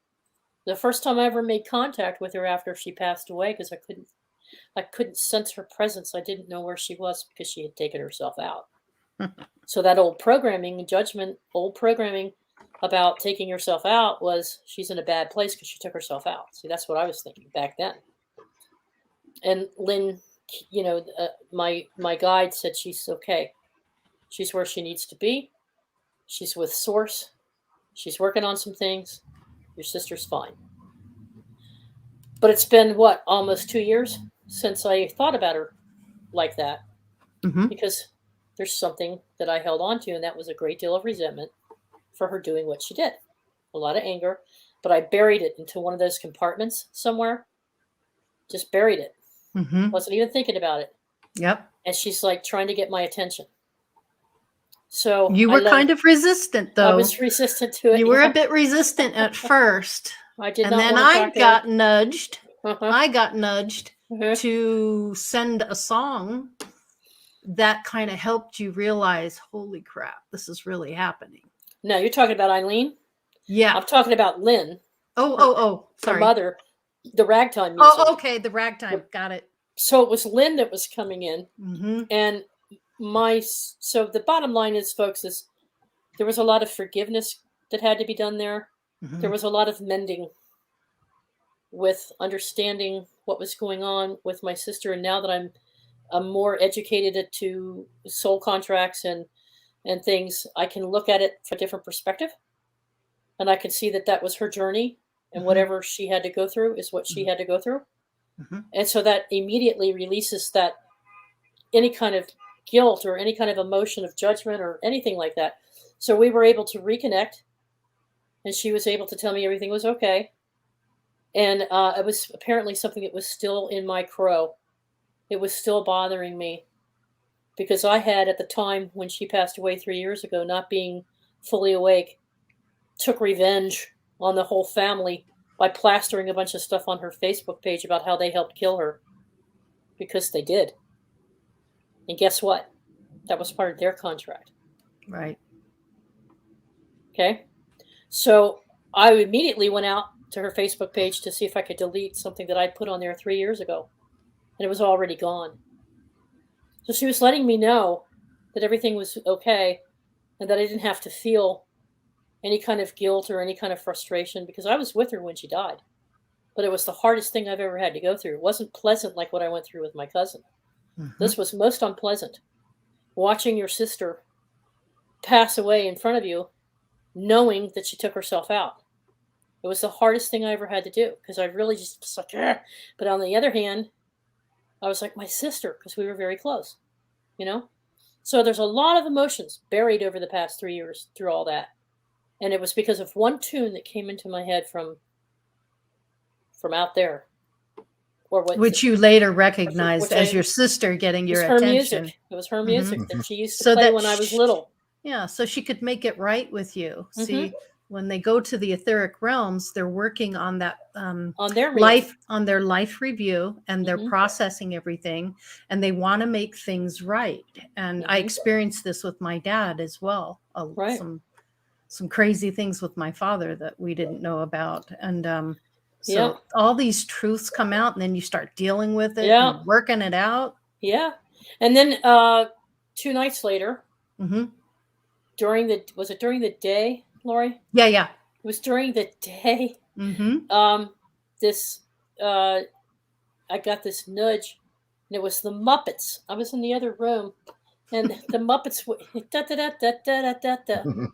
The first time I ever made contact with her after she passed away, because I couldn't sense her presence. I didn't know where she was because she had taken herself out. So that old programming, judgment, old programming about taking herself out was she's in a bad place because she took herself out. See, that's what I was thinking back then. And Lynn, my guide said she's okay. She's where she needs to be. She's with Source. She's working on some things. Your sister's fine. But it's been, what, almost 2 years since I thought about her like that. Mm-hmm. Because there's something that I held on to, and that was a great deal of resentment for her doing what she did. A lot of anger. But I buried it into one of those compartments somewhere. Just buried it. Mm-hmm. Wasn't even thinking about it. Yep. And she's like trying to get my attention. So you were kind of resistant, though. I was resistant to it. You were a bit resistant at first. I did and not then want to I talk to got her. nudged. Uh-huh. I got nudged Uh-huh. to send a song that kind of helped you realize, holy crap, this is really happening. No, you're talking about Eileen? Yeah. I'm talking about Lynn. Oh, Her sorry. mother, the ragtime music. Oh, okay, the ragtime. Got it. So it was Lynn that was coming in. Mm-hmm. And so the bottom line is, folks, is there was a lot of forgiveness that had to be done there. Mm-hmm. There was a lot of mending with understanding what was going on with my sister. And now that I'm more educated to soul contracts and things, I can look at it from a different perspective. And I can see that was her journey, and Mm-hmm. whatever she had to go through is what she had to go through. Mm-hmm. And so that immediately releases that any kind of guilt or any kind of emotion of judgment or anything like that. So we were able to reconnect, and she was able to tell me everything was okay. And it was apparently something that was still in my crow. It was still bothering me because I had, at the time when she passed away 3 years ago, not being fully awake, took revenge on the whole family by plastering a bunch of stuff on her Facebook page about how they helped kill her, because they did. And guess what? That was part of their contract. Right. Okay. So I immediately went out to her Facebook page to see if I could delete something that I put on there 3 years ago. And it was already gone. So she was letting me know that everything was okay and that I didn't have to feel any kind of guilt or any kind of frustration, because I was with her when she died. But it was the hardest thing I've ever had to go through. It wasn't pleasant like what I went through with my cousin. Mm-hmm. This was most unpleasant. Watching your sister pass away in front of you, knowing that she took herself out. It was the hardest thing I ever had to do, because I really just was like, ugh. But on the other hand, I was like my sister, because we were very close, So there's a lot of emotions buried over the past 3 years through all that. And it was because of one tune that came into my head from out there. Which you later recognized as your sister getting your attention. Music. It was her music that she used to play when I was little. Yeah, so she could make it right with you. Mm-hmm. See, when they go to the etheric realms, they're working on that on their life review, and they're Mm-hmm. processing everything, and they want to make things right. And Mm-hmm. I experienced this with my dad as well. Right. Some crazy things with my father that we didn't know about. And so Yeah. all these truths come out, and then you start dealing with it Yeah. and working it out. Yeah. And then 2 nights later, Mm-hmm. during the day, Lori? Yeah. It was during the day. Mm-hmm. I got this nudge, and it was the Muppets. I was in the other room, and the Muppets were da da da da da da da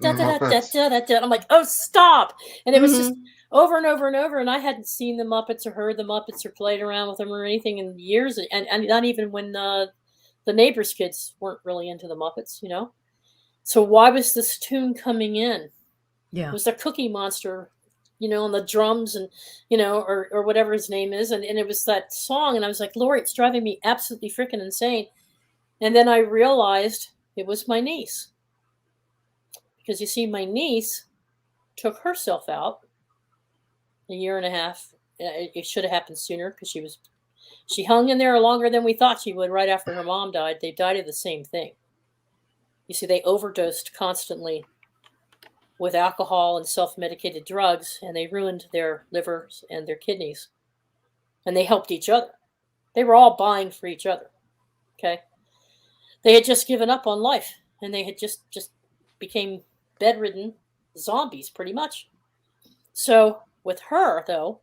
da da da da. I'm like, oh, stop! And it was just over and over and over, and I hadn't seen the Muppets or heard the Muppets or played around with them or anything in years, and not even when the neighbors' kids weren't really into the Muppets, So why was this tune coming in? Yeah. It was the Cookie Monster, on the drums and, or whatever his name is. And it was that song. And I was like, Lori, it's driving me absolutely freaking insane. And then I realized it was my niece. Because you see, my niece took herself out a year and a half. It should have happened sooner, because she hung in there longer than we thought she would right after her mom died. They died of the same thing. You see, they overdosed constantly with alcohol and self-medicated drugs, and they ruined their livers and their kidneys. And they helped each other. They were all buying for each other. Okay. They had just given up on life, and they had just became bedridden zombies pretty much. So with her, though,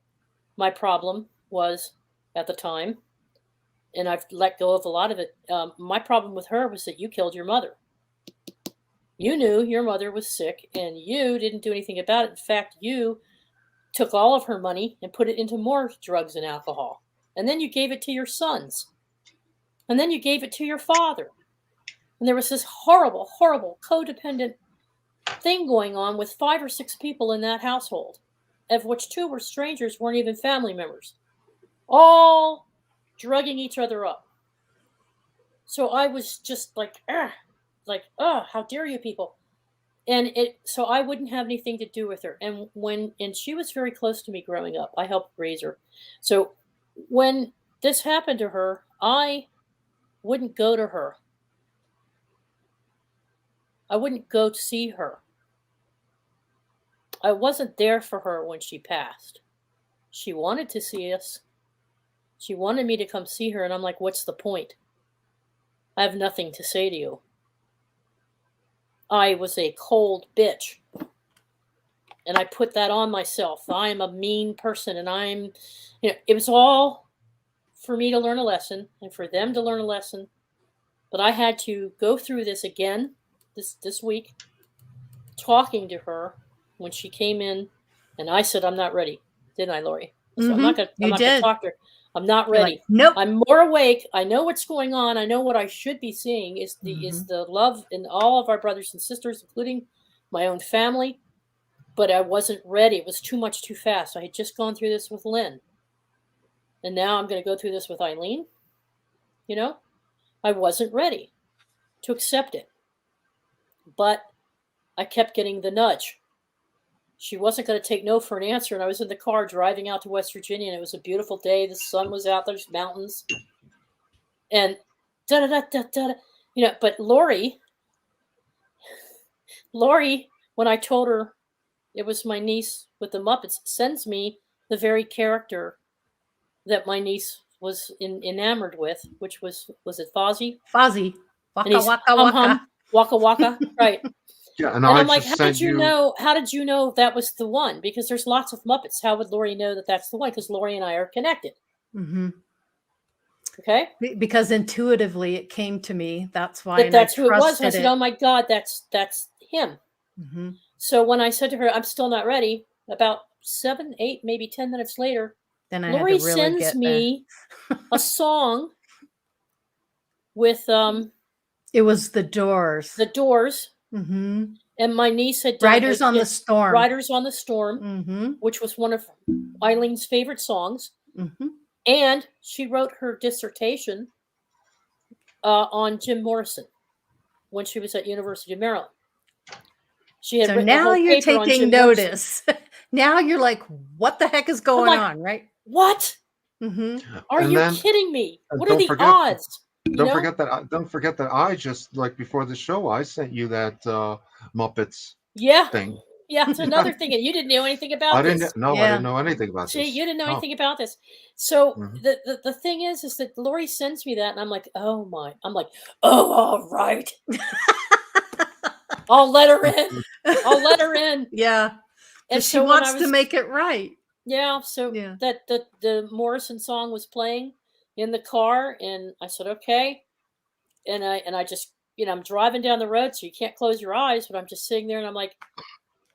my problem was at the time, and I've let go of a lot of it. My problem with her was that you killed your mother. You knew your mother was sick, and you didn't do anything about it. In fact, you took all of her money and put it into more drugs and alcohol. And then you gave it to your sons. And then you gave it to your father. And there was this horrible, horrible codependent thing going on with 5 or 6 people in that household, of which 2 were strangers, weren't even family members, all drugging each other up. So I was just like, how dare you people? And so I wouldn't have anything to do with her. And she was very close to me growing up. I helped raise her. So when this happened to her, I wouldn't go to her. I wouldn't go to see her. I wasn't there for her when she passed. She wanted to see us. She wanted me to come see her, and I'm like, what's the point? I have nothing to say to you. I was a cold bitch. And I put that on myself. I'm a mean person, and it was all for me to learn a lesson and for them to learn a lesson. But I had to go through this again this week, talking to her when she came in, and I said, I'm not ready. Didn't I, Lori? So I'm not going to talk to her. I'm not ready. Like, nope. I'm more awake. I know what's going on. I know what I should be seeing is the love in all of our brothers and sisters, including my own family. But I wasn't ready. It was too much too fast. I had just gone through this with Lynn. And now I'm going to go through this with Eileen. I wasn't ready to accept it. But I kept getting the nudge. She wasn't going to take no for an answer. And I was in the car driving out to West Virginia, and it was a beautiful day. The sun was out. There's mountains. And da-da-da-da-da. But Lori, when I told her it was my niece with the Muppets, sends me the very character that my niece was enamored with, which was it Fozzie? Fozzie. Waka, waka, hum, waka. hum, waka, waka. Right. Yeah, and I'm like, how did you know that was the one? Because there's lots of Muppets. How would Lori know that that's the one? Because Lori and I are connected. Mm-hmm. Okay. Because intuitively it came to me. That's why that's who it was. And I said, oh my God, that's him. Mm-hmm. So when I said to her, I'm still not ready, about 7, 8, maybe 10 minutes later, then Lori sends me a song with it was The Doors. The Doors. Mm-hmm. And my niece had done Riders on the Storm. Riders on the Storm, mm-hmm. which was one of Eileen's favorite songs. Mm-hmm. And she wrote her dissertation on Jim Morrison when she was at University of Maryland. She had so now you're taking notice. Now you're like, what the heck is going on, right? What? Mm-hmm. Are you kidding me? What are the odds? Don't forget that I just, like, before the show, I sent you that Muppets thing. Yeah, it's another thing, and you didn't know anything about this. I didn't know anything about this. See, you didn't know anything about this. So the thing is that Lori sends me that, and I'm like, oh my. I'm like, oh, all right. I'll let her in. Yeah. And she wants to make it right. Yeah. So that the Morrison song was playing in the car, and I said, okay. And I just, I'm driving down the road, so you can't close your eyes, but I'm just sitting there, and I'm like,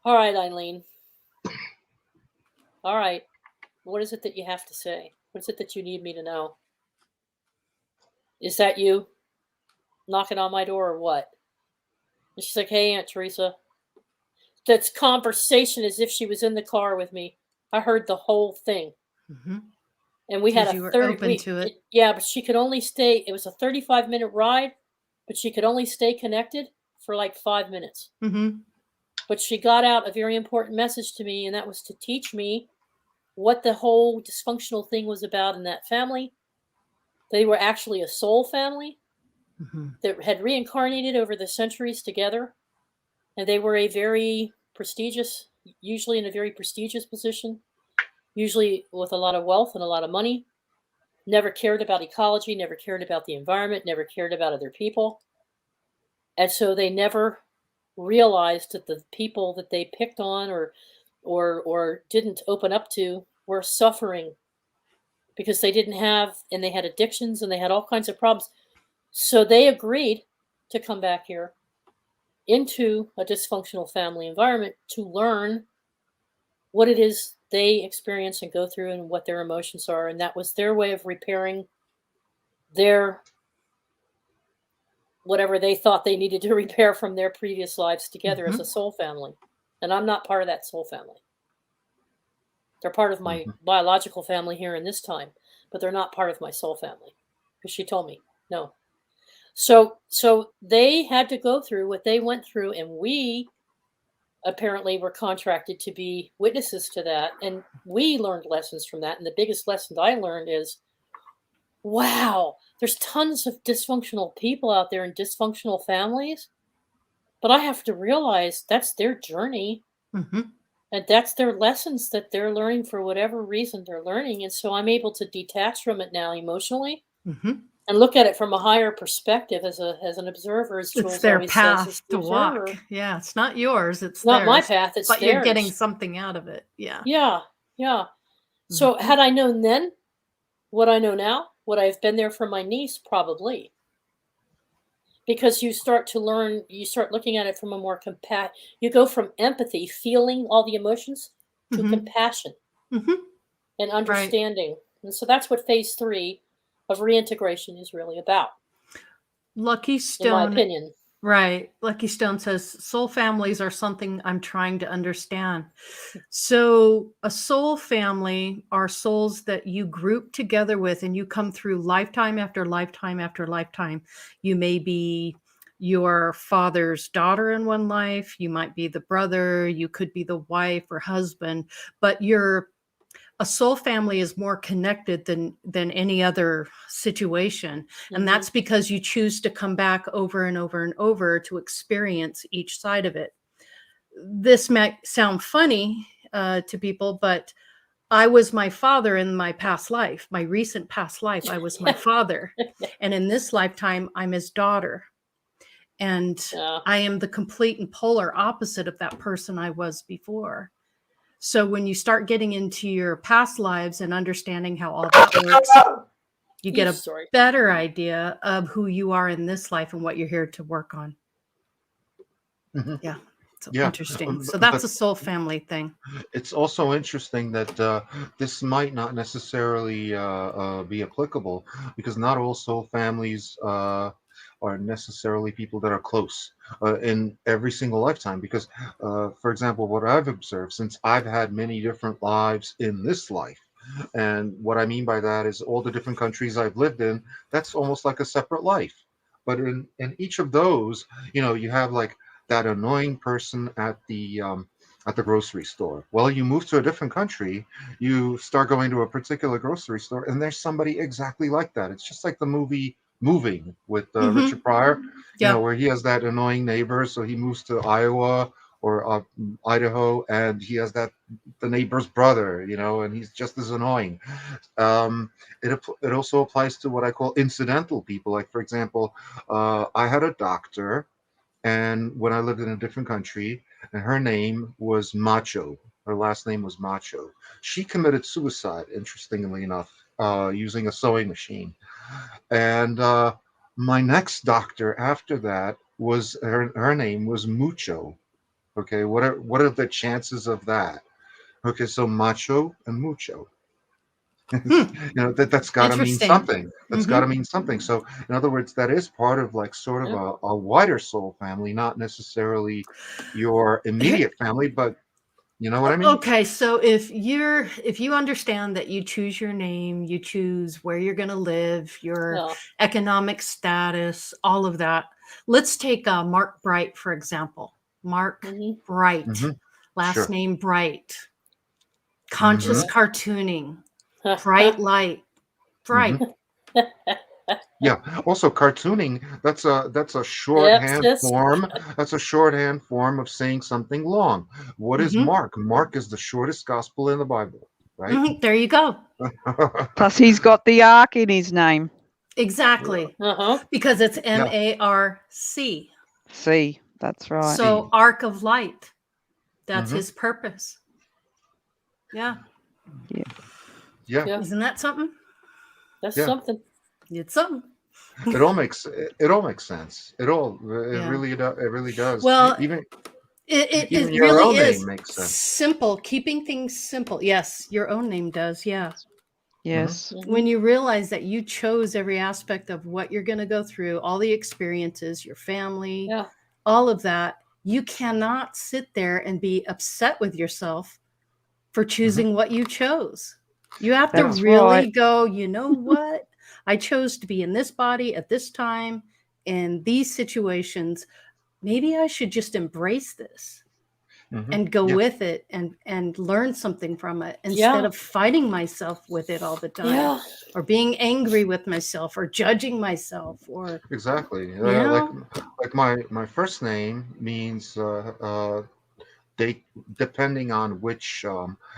all right, Eileen. All right. What is it that you have to say? What is it that you need me to know? Is that you knocking on my door or what? And she's like, hey, Aunt Teresa. That's conversation as if she was in the car with me. I heard the whole thing. Mm-hmm. And we had a 30 to it. Yeah, but she could only stay. It was a 35-minute ride, but she could only stay connected for like 5 minutes. Mm-hmm. But she got out a very important message to me, and that was to teach me what the whole dysfunctional thing was about in that family. They were actually a soul family that had reincarnated over the centuries together. And they were a very prestigious, usually in a very prestigious position, usually with a lot of wealth and a lot of money, never cared about ecology, never cared about the environment, never cared about other people. And so they never realized that the people that they picked on or didn't open up to were suffering because they didn't have, and they had addictions and they had all kinds of problems. So they agreed to come back here into a dysfunctional family environment to learn what it is they experience and go through and what their emotions are. And that was their way of repairing their whatever they thought they needed to repair from their previous lives together as a soul family. And I'm not part of that soul family. They're part of my biological family here in this time, but they're not part of my soul family because she told me no. So they had to go through what they went through, and we apparently were contracted to be witnesses to that, and we learned lessons from that. And the biggest lesson I learned is, wow, there's tons of dysfunctional people out there in dysfunctional families, but I have to realize that's their journey. And that's their lessons that they're learning for whatever reason they're learning. And so I'm able to detach from it now emotionally and look at it from a higher perspective as an observer, as Jules it's their always path says, to walk. Yeah, it's not yours. It's not theirs, my path. It's but theirs. you're getting something out of it. Yeah. Yeah. So had I known then what I know now, would I have been there for my niece? Probably. Because you start to learn, you start looking at it from a more you go from empathy, feeling all the emotions, to compassion and understanding. Right. And so that's what phase 3 of reintegration is really about. Lucky Stone, in my opinion. Right. Lucky Stone says, soul families are something I'm trying to understand. So a soul family are souls that you group together with, and you come through lifetime after lifetime after lifetime. You may be your father's daughter in one life. You might be the brother. You could be the wife or husband, but a soul family is more connected than any other situation. And that's because you choose to come back over and over and over to experience each side of it. This might sound funny to people, but I was my father in my past life, my recent past life. I was my father. And in this lifetime, I'm his daughter. And I am the complete and polar opposite of that person I was before. So when you start getting into your past lives and understanding how all that works, you get a better idea of who you are in this life and what you're here to work on. Yeah. So interesting. So that's a soul family thing. It's also interesting that this might not necessarily be applicable, because not all soul families are necessarily people that are close in every single lifetime. Because, for example, what I've observed, since I've had many different lives in this life, and what I mean by that is all the different countries I've lived in, that's almost like a separate life. But in each of those, you have like that annoying person at the grocery store. Well, you move to a different country, you start going to a particular grocery store, and there's somebody exactly like that. It's just like the movie Moving with Richard Pryor, where he has that annoying neighbor. So he moves to Iowa or Idaho, and he has the neighbor's brother, and he's just as annoying. It also applies to what I call incidental people. Like, for example, I had a doctor, and when I lived in a different country, and her name was Macho. Her last name was Macho. She committed suicide, interestingly enough, using a sewing machine. And my next doctor after that was her name was Mucho. Okay, what are the chances of that? Okay, so Macho and Mucho. That's got to mean something. That's got to mean something. So, in other words, that is part of like sort of a wider soul family, not necessarily your immediate family, but you know what I mean? Okay, so if you understand that you choose your name, you choose where you're going to live, your economic status, all of that. Let's take Mark Bright, for example. Mark Bright, last name Bright, conscious cartooning, bright light, bright. Yeah. Also, cartooning. That's a shorthand sis. form. That's a shorthand form of saying something long. What is Mark? Mark is the shortest gospel in the Bible, right? There you go. Plus, he's got the ark in his name. Exactly. Because it's M-A-R-C. C. That's right. So arc of light. That's his purpose. Yeah. Yeah. Isn't that something? That's something. It's something. It all makes sense. It really does. Well, even it your really own is name makes sense. simple. Keeping things simple. Yes, your own name does. Yeah. Yes. When you realize that you chose every aspect of what you're going to go through, all the experiences, your family, all of that, you cannot sit there and be upset with yourself for choosing what you chose. You have to really go, you know what? I chose to be in this body at this time in these situations. Maybe I should just embrace this and go with it and learn something from it instead of fighting myself with it all the time or being angry with myself or judging myself or exactly. Like my first name means depending on which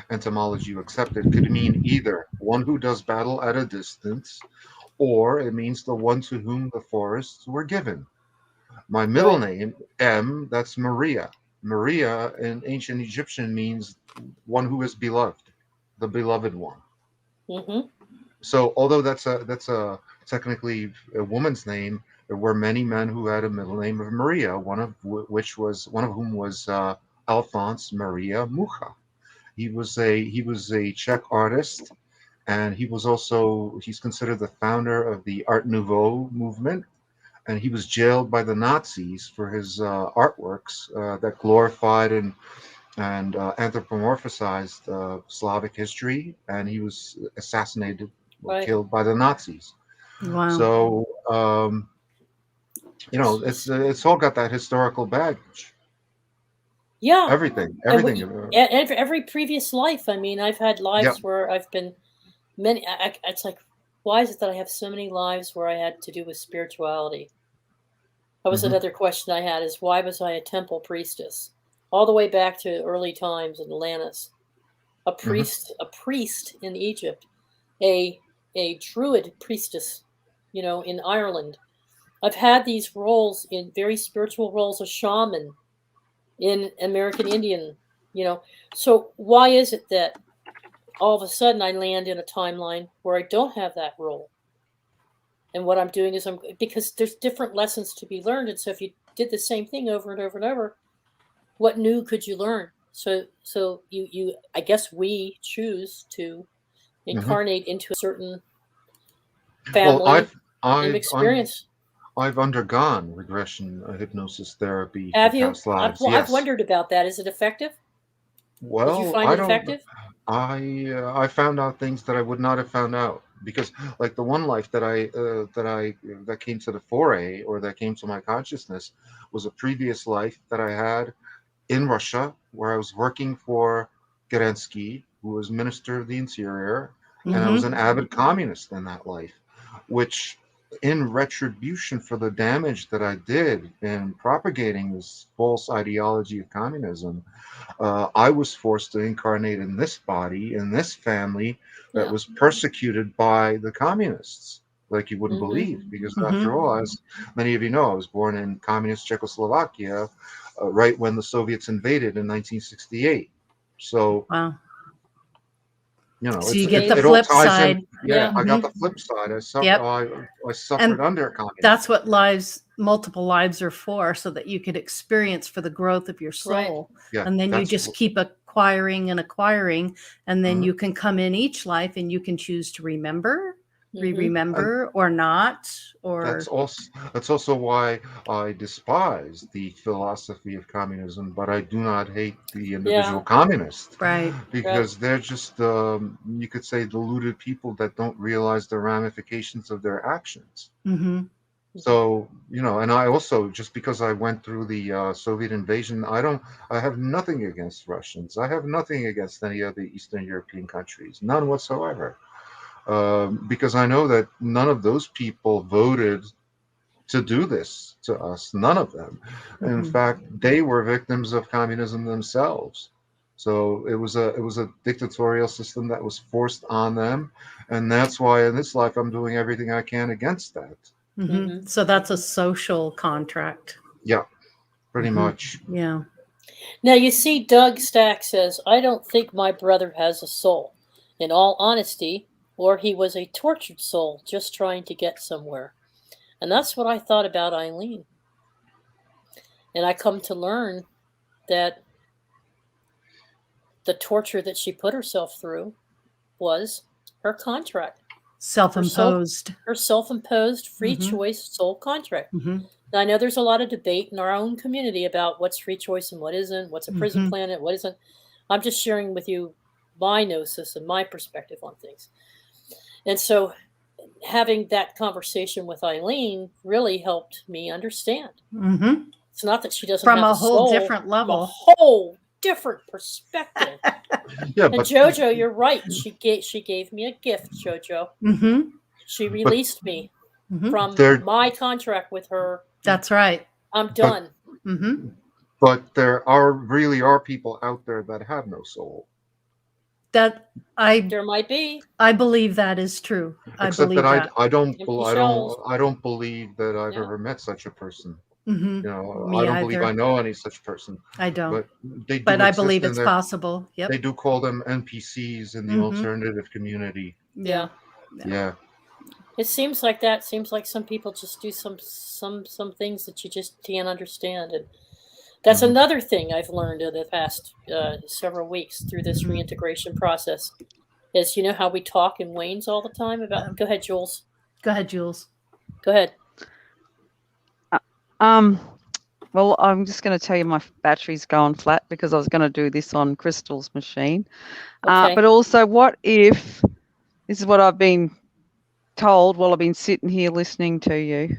etymology you accept, it could mean either one who does battle at a distance, or it means the one to whom the forests were given. My middle name, M, that's Maria. Maria in ancient Egyptian means one who is beloved, the beloved one. So although that's a technically a woman's name, there were many men who had a middle name of Maria, one of whom was Alphonse Maria Mucha. He was a Czech artist, and he's considered the founder of the Art Nouveau movement, and he was jailed by the Nazis for his artworks that glorified and anthropomorphized Slavic history, and he was assassinated or killed by the Nazis. Wow. So it's all got that historical baggage. Yeah. Everything. Every previous life. I mean, I've had lives where I've been many. It's like, why is it that I have so many lives where I had to do with spirituality? That was another question I had: is why was I a temple priestess all the way back to early times in Atlantis? A priest in Egypt, a druid priestess, in Ireland. I've had these roles in very spiritual roles, a shaman in American Indian, So why is it that all of a sudden I land in a timeline where I don't have that role? And what I'm doing is because there's different lessons to be learned. And so if you did the same thing over and over and over, what new could you learn? So you I guess we choose to incarnate into a certain family experience. I've undergone regression hypnosis therapy. Have you? Past lives. I've wondered about that. Is it effective? Well, did you find it effective? I found out things that I would not have found out, because like the one life that came to the foray, or that came to my consciousness, was a previous life that I had in Russia, where I was working for Kerensky, who was Minister of the Interior, and I was an avid communist in that life, which, in retribution for the damage that I did in propagating this false ideology of communism, I was forced to incarnate in this body, in this family that was persecuted by the communists, like you wouldn't believe. Because after all, as many of you know, I was born in communist Czechoslovakia, right when the Soviets invaded in 1968. So, wow. So you get the flip side. I got the flip side. I suffered under communism. That's what multiple lives are for, so that you could experience for the growth of your soul. Yeah, and then you just keep acquiring, and then you can come in each life and you can choose to remember, remember, or not. Or that's also why I despise the philosophy of communism, but I do not hate the individual communist, right? Because they're just you could say deluded people that don't realize the ramifications of their actions. So and I also, just because I went through the Soviet invasion, I have nothing against Russians. I have nothing against any of the Eastern European countries, none whatsoever. because I know that none of those people voted to do this to us. None of them. In fact, they were victims of communism themselves. So it was a dictatorial system that was forced on them, and that's why in this life I'm doing everything I can against that. So that's a social contract. Yeah, pretty much. Yeah. Now you see, Doug Stack says, "I don't think my brother has a soul. In all honesty, or he was a tortured soul just trying to get somewhere." And that's what I thought about Eileen. And I come to learn that the torture that she put herself through was her contract. Self-imposed. Her self-imposed free choice soul contract. Now, I know there's a lot of debate in our own community about what's free choice and what isn't, what's a prison planet, what isn't. I'm just sharing with you my gnosis and my perspective on things. And so having that conversation with Eileen really helped me understand. It's not that she doesn't from have a whole soul, different level, from a whole different perspective. Yeah, and but Jojo, you're right. She gave me a gift, Jojo. She released me from my contract with her. That's right. I'm done. But there really are people out there that have no soul. There might be. I believe that is true. Except that I don't believe that I've Yeah. ever met such a person. Me I don't believe I know any such person. I don't. But they do But I exist, believe and it's possible. Yep. they do call them NPCs in the alternative community. Yeah. Yeah. It seems like that. Seems like some people just do some things that you just can't understand, and that's another thing I've learned in the past several weeks through this reintegration process. Is how we talk in Wayne's all the time about. Go ahead, Jules. Go ahead, Jules. Go ahead. Well, I'm just going to tell you my battery's going flat because I was going to do this on Crystal's machine. Okay. But also, what if, this is what I've been told while I've been sitting here listening to you,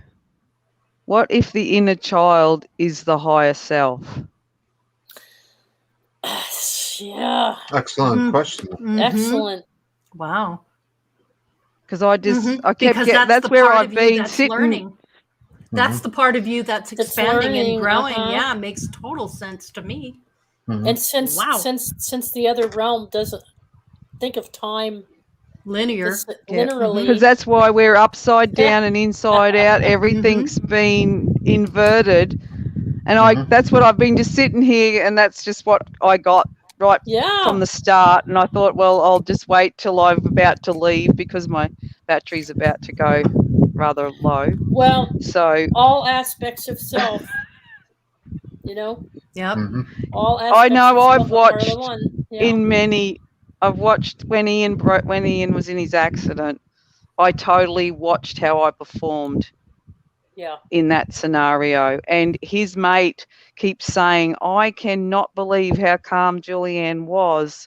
what if the inner child is the higher self? Yeah. Excellent question. Excellent. Wow. Because I kept because that's where I've been sitting. Learning. That's the part of you that's expanding and growing. Yeah, it makes total sense to me. And since the other realm doesn't think of time linearly, because that's why we're upside down and inside out. Everything's been inverted, and that's what I've been just sitting here, and that's just what I got right from the start. And I thought, well, I'll just wait till I'm about to leave because my battery's about to go rather low. Well, so all aspects of self, Yep. All aspects I know. of I've watched in I've watched when Ian was in his accident. I totally watched how I performed. In that scenario, and his mate keeps saying, "I cannot believe how calm Julianne was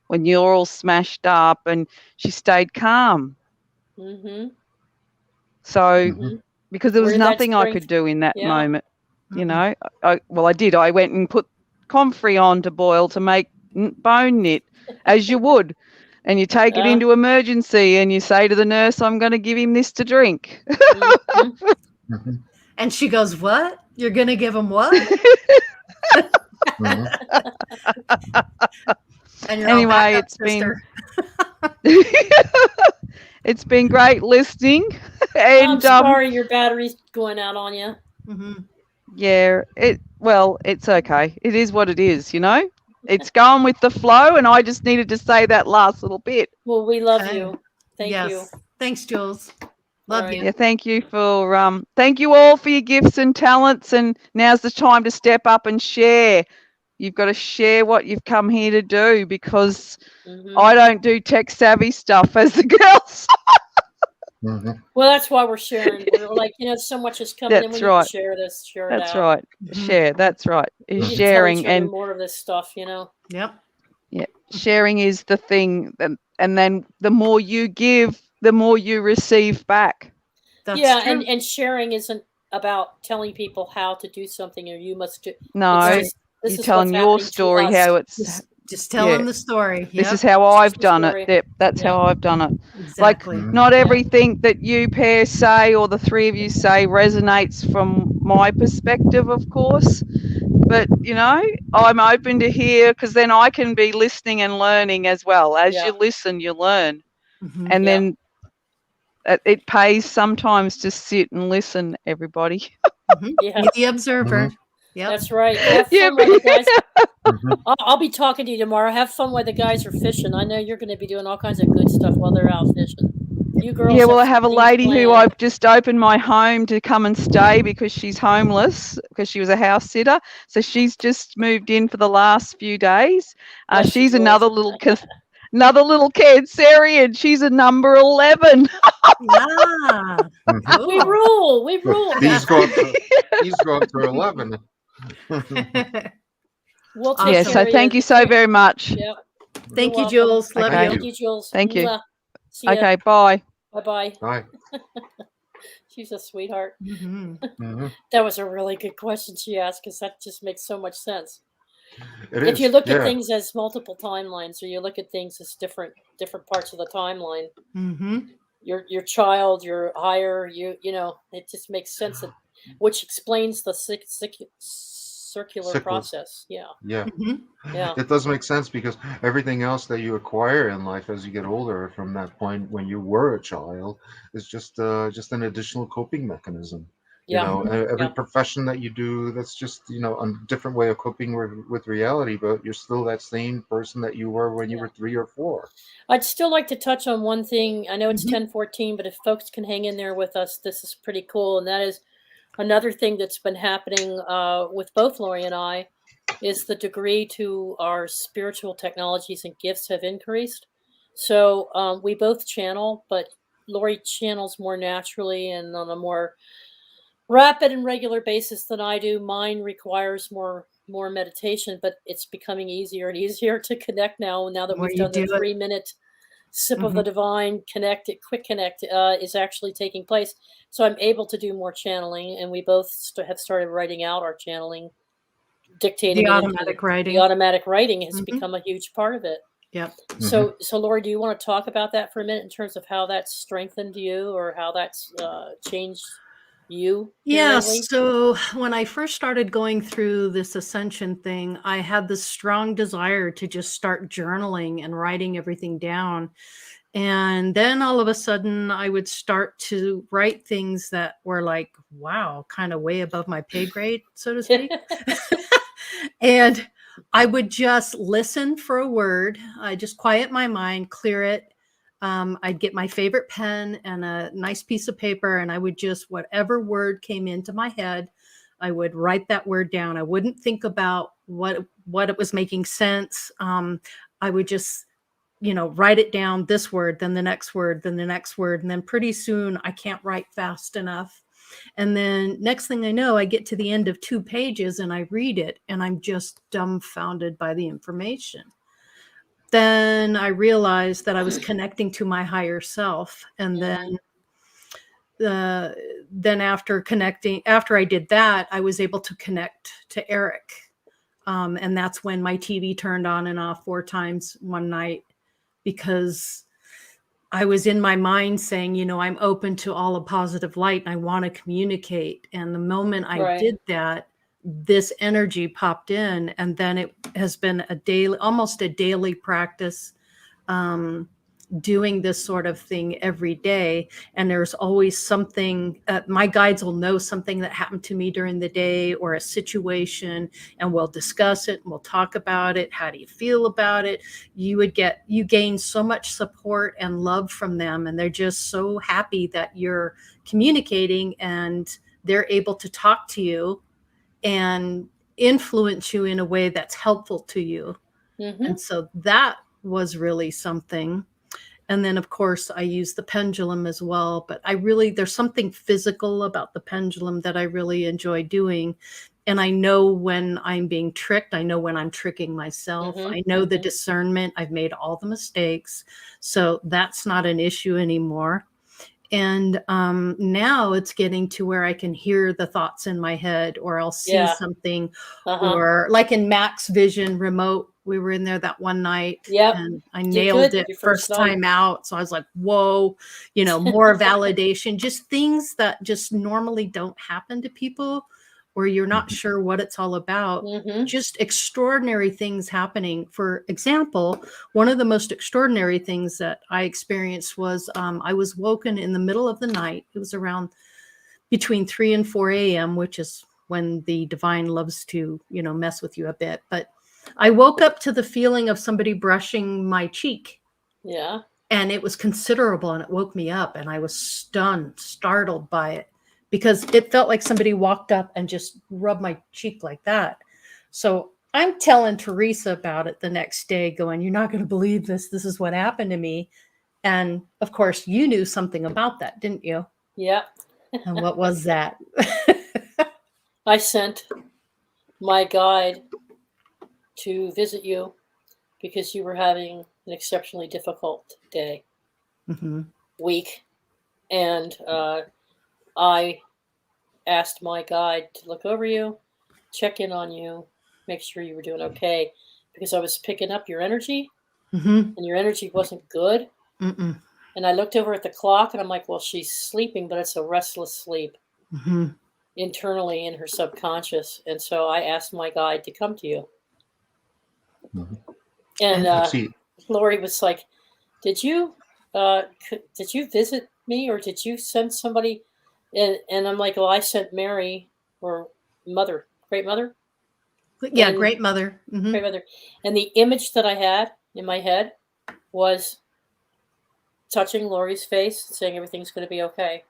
when you're all smashed up, and she stayed calm." So, because there was nothing I could do in that moment, I did. I went and put comfrey on to boil to make bone knit, as you would, and you take it into emergency, and you say to the nurse, "I'm going to give him this to drink." And she goes, "What? You're going to give him what?" And anyway, it's been great listening. And I'm sorry your battery's going out on you. Yeah, it's okay. It is what it is, It's going with the flow, and I just needed to say that last little bit. Well, we love you. Thank you. Thanks, Jules. Love you. Yeah, thank you all for your gifts and talents, and now's the time to step up and share. You've got to share what you've come here to do, because I don't do tech savvy stuff as the girls. Well, that's why we're sharing. We're like, so much is coming in. We need to share this, share it out. That's right. Share. That's right. We need sharing to tell each other and more of this stuff, Yep. Yeah. Sharing is the thing, and then the more you give, the more you receive back. That's true. true. And sharing isn't about telling people how to do something or you must do. No, you're telling your story, how it's Just telling the story. Yep. This is how I've done it. Yep, that's how I've done it. Exactly. Like, not everything that you pair say or the three of you say resonates from my perspective, of course. But, you know, I'm open to hear, because then I can be listening and learning as well. As you listen, you learn. And then it pays sometimes to sit and listen, everybody. Be the observer. Yep. That's right. Have fun while the guys. I'll be talking to you tomorrow. Have fun while the guys are fishing. I know you're going to be doing all kinds of good stuff while they're out fishing. You girls. Yeah, well, I have a lady who I've just opened my home to come and stay because she's homeless, because she was a house sitter. So she's just moved in for the last few days. She's another little Cancerian. She's a number 11. We rule. We rule. He's going to 11. We'll so thank you so very much. Yep. Thank you, Jules. Love you. Thank you, Jules. Thank you. Okay, bye. Bye-bye. Bye. She's a sweetheart. That was a really good question she asked, because that just makes so much sense. If you look at things as multiple timelines, or you look at things as different parts of the timeline, your child, your higher, you know, it just makes sense, which explains the circular process. Yeah. It does make sense, because everything else that you acquire in life as you get older from that point when you were a child is just an additional coping mechanism. You know, every profession that you do, that's just, you know, a different way of coping with reality, but you're still that same person that you were when you were 3 or 4. I'd still like to touch on one thing. I know it's 10:14, but if folks can hang in there with us, this is pretty cool. And that is another thing that's been happening with both Lori and I, is the degree to our spiritual technologies and gifts have increased. So we both channel, but Lori channels more naturally and on a more rapid and regular basis than I do. Mine requires more meditation, but it's becoming easier and easier to connect now that we've done the 3-minute sip of the divine quick connect is actually taking place. So I'm able to do more channeling, and we both have started writing out our channeling, dictating the automatic writing. The automatic writing has become a huge part of it. Yep. So Lori, do you want to talk about that for a minute in terms of how that's strengthened you, or how that's changed you? So when I first started going through this ascension thing, I had this strong desire to just start journaling and writing everything down. And then all of a sudden I would start to write things that were like, wow, kind of way above my pay grade, so to speak. And I would just listen for a word. I just quiet my mind, clear it. I'd get my favorite pen and a nice piece of paper, and I would just, whatever word came into my head, I would write that word down. I wouldn't think about what it was making sense. I would just, write it down, this word, then the next word, then the next word. And then pretty soon I can't write fast enough. And then next thing I know, I get to the end of 2 pages and I read it, and I'm just dumbfounded by the information. Then I realized that I was connecting to my higher self. And then after I did that, I was able to connect to Eric. And that's when my TV turned on and off 4 times one night, because I was in my mind saying, I'm open to all of positive light and I want to communicate. And the moment I did that, this energy popped in, and then it has been almost a daily practice, doing this sort of thing every day. And there's always something, my guides will know something that happened to me during the day or a situation, and we'll discuss it and we'll talk about it. How do you feel about it? You gain so much support and love from them, and they're just so happy that you're communicating and they're able to talk to you and influence you in a way that's helpful to you. And so that was really something. And then of course I use the pendulum as well, but there's something physical about the pendulum that I really enjoy doing. And I know when I'm being tricked. I know when I'm tricking myself. I know the discernment. I've made all the mistakes. So that's not an issue anymore. And now it's getting to where I can hear the thoughts in my head, or I'll see something, or like in Max Vision remote We were in there that one night, Yep. and I Did nailed good it your first first night. time out. So I was like, whoa, more validation, just things that just normally don't happen to people, where you're not sure what it's all about. Just extraordinary things happening. For example, one of the most extraordinary things that I experienced was I was woken in the middle of the night. It was around between 3 and 4 a.m., which is when the divine loves to, mess with you a bit. But I woke up to the feeling of somebody brushing my cheek. Yeah. And it was considerable, and it woke me up, and I was stunned, startled by it, because it felt like somebody walked up and just rubbed my cheek like that. So I'm telling Teresa about it the next day, going, you're not going to believe this. This is what happened to me. And of course, you knew something about that, didn't you? Yeah. And what was that? I sent my guide to visit you because you were having an exceptionally difficult day, week. And I asked my guide to look over you, check in on you, make sure you were doing okay, because I was picking up your energy, and your energy wasn't good. And I looked over at the clock, and I'm like, well, she's sleeping, but it's a restless sleep internally in her subconscious. And so I asked my guide to come to you. And Lori was like, did you visit me, or did you send somebody? And I'm like, well, I sent Mary, or Mother, Great Mother. Yeah, Great Mother. Great Mother. And the image that I had in my head was touching Lori's face and saying everything's going to be okay,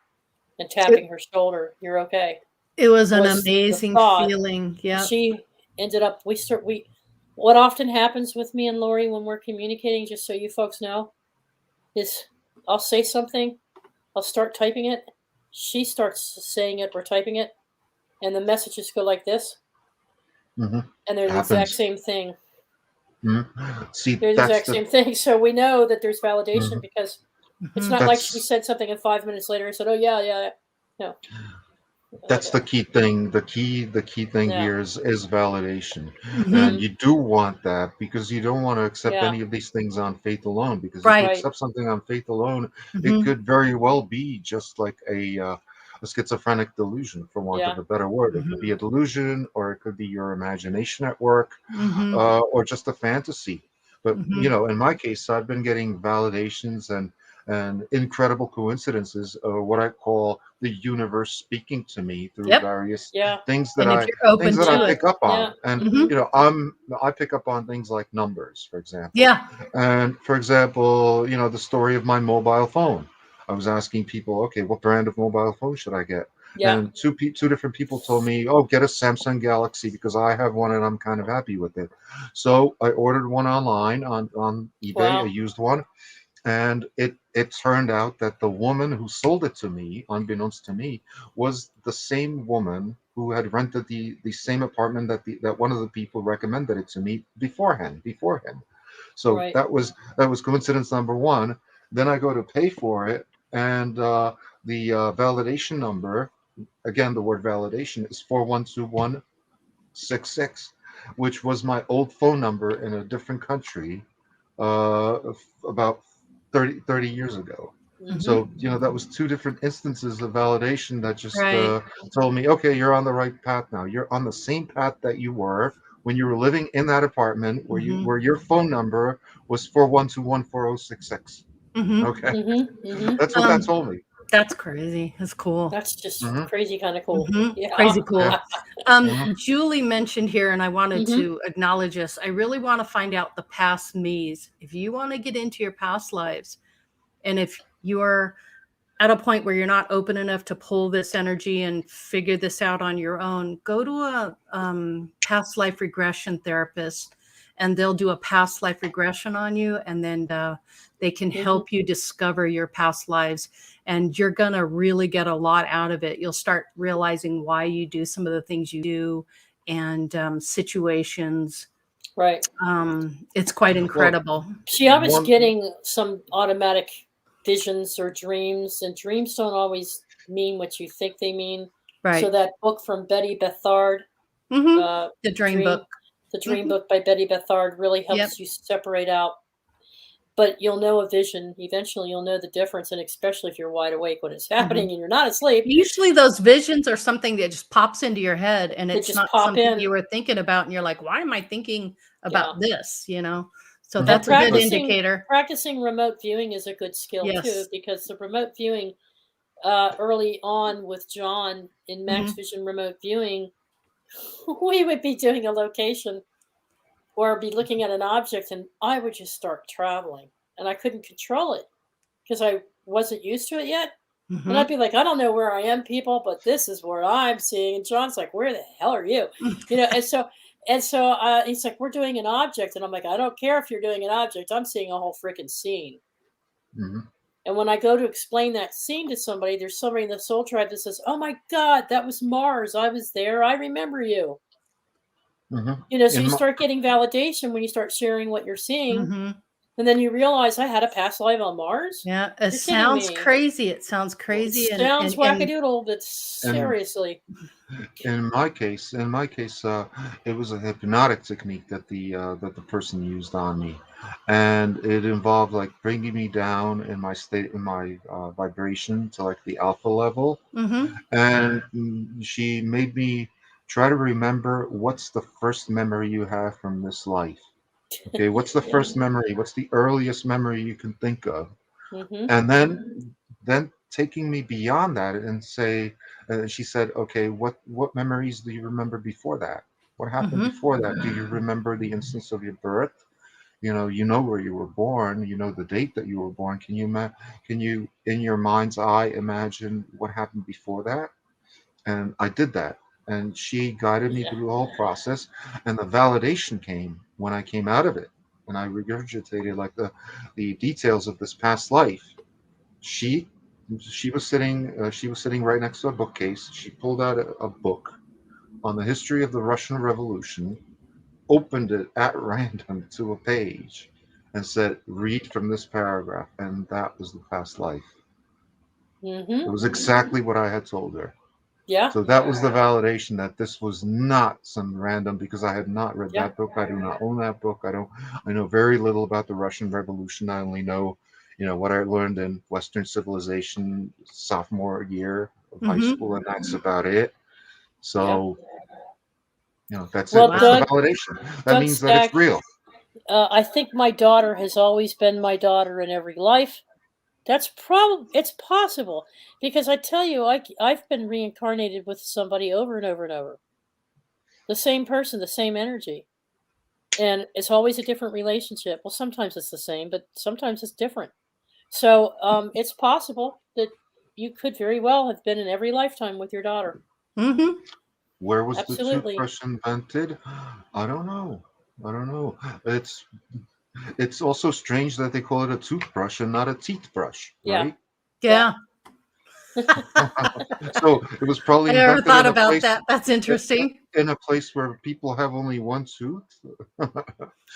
and tapping her shoulder. You're okay. It was an amazing feeling. Yeah. She ended up, what often happens with me and Lori when we're communicating, just so you folks know, is I'll say something, I'll start typing it, she starts saying it or typing it, and the messages go like this. And they're the exact same thing. See, they're the exact same thing. So we know that there's validation, because it's not like she said something and 5 minutes later and said, oh yeah. No. That's the key thing. The key thing here is validation. And you do want that, because you don't want to accept any of these things on faith alone, because if you accept something on faith alone, it could very well be just like a schizophrenic delusion, for want of a better word. It could be a delusion, or it could be your imagination at work, or just a fantasy. But in my case, I've been getting validations and incredible coincidences, or what I call the universe speaking to me through various things that I pick up on. And I pick up on things like numbers, for example. Yeah. And for example, the story of my mobile phone. I was asking people, okay, what brand of mobile phone should I get? And two different people told me, oh, get a Samsung Galaxy, because I have one and I'm kind of happy with it. So I ordered one online on eBay, a used one. And it turned out that the woman who sold it to me, unbeknownst to me, was the same woman who had rented the same apartment that one of the people recommended it to me beforehand. So that was coincidence number one. Then I go to pay for it, and the validation number, again, the word validation, is 412166, which was my old phone number in a different country about 30 years ago. So that was two different instances of validation that just told me, okay, you're on the right path now. You're on the same path that you were when you were living in that apartment where your phone number was 41214066. Okay. That's what that told me. That's crazy. That's cool. That's just crazy kind of cool. Crazy cool. Julie mentioned here, and I wanted to acknowledge this. I really want to find out the past me's. If you want to get into your past lives, and if you're at a point where you're not open enough to pull this energy and figure this out on your own, go to a past life regression therapist, and they'll do a past life regression on you, and then they can help you discover your past lives, and you're going to really get a lot out of it. You'll start realizing why you do some of the things you do, and situations. Right. It's quite incredible. I was getting some automatic visions or dreams, and dreams don't always mean what you think they mean. Right. So that book from Betty Bethard, the Dream Book. The Dream book by Betty Bethard really helps you separate out. But you'll know a vision. Eventually, you'll know the difference, and especially if you're wide awake when it's happening and you're not asleep. Usually those visions are something that just pops into your head, and it's just not pop something in. you were thinking about, and you're like, why am I thinking about this? You know? So And that's a good indicator. Practicing remote viewing is a good skill too, because the remote viewing early on with John in Max Vision remote viewing, we would be doing a location or be looking at an object, and I would just start traveling, and I couldn't control it because I wasn't used to it yet. And I'd be like, I don't know where I am, people, but this is where I'm seeing. And John's like, where the hell are you? You know, and so he's like, we're doing an object. And I'm like, I don't care if you're doing an object. I'm seeing a whole freaking scene. And when I go to explain that scene to somebody, there's somebody in the soul tribe that says, oh my God, that was Mars. I was there. I remember you. You know, so you start getting validation when you start sharing what you're seeing. And then you realize I had a past life on Mars. Yeah, it sounds crazy. It sounds crazy. It sounds wackadoodle, but seriously. In my case, it was a hypnotic technique that the person used on me, and it involved like bringing me down in my state, in my vibration to like the alpha level, and she made me try to remember what's the first memory you have from this life. Okay, what's the first memory? What's the earliest memory you can think of? And then taking me beyond that and say, she said, okay, what memories do you remember before that? What happened before that? Do you remember the instance of your birth? You know where you were born. You know the date that you were born. Can you in your mind's eye imagine what happened before that? And I did that. And she guided me through the whole process, and the validation came when I came out of it, and I regurgitated like the details of this past life. She was sitting right next to a bookcase. She pulled out a book on the history of the Russian Revolution, opened it at random to a page, and said, "Read from this paragraph," and that was the past life. It was exactly what I had told her. Yeah. So that was the validation that this was not some random, because I had not read that book. I do not own that book. I know very little about the Russian Revolution. I only know, what I learned in Western civilization sophomore year of high school, and that's about it. So, that's it. That's the validation. That means that it's real. I think my daughter has always been my daughter in every life. It's possible, because I tell you, I've been reincarnated with somebody over and over and over. The same person, the same energy. And it's always a different relationship. Well, sometimes it's the same, but sometimes it's different. So it's possible that you could very well have been in every lifetime with your daughter. Where was the toothbrush invented? I don't know. It's also strange that they call it a toothbrush and not a teeth brush, right? Yeah. So it was probably I never thought about that. That's interesting. In a place where people have only one tooth.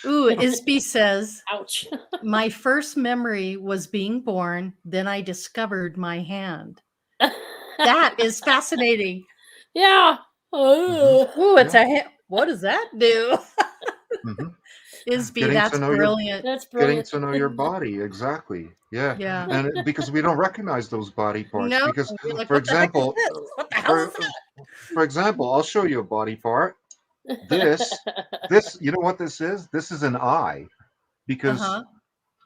Ooh, Isby says, ouch. My first memory was being born, then I discovered my hand. That is fascinating. Yeah. Ooh, it's a hand. What does that do? Isby, that's brilliant. That's brilliant. Getting to know your body, exactly. Yeah. Yeah. And because we don't recognize those body parts. No, because, like, for example, what the hell is that? For example, I'll show you a body part. This, you know what this is? This is an eye. Because,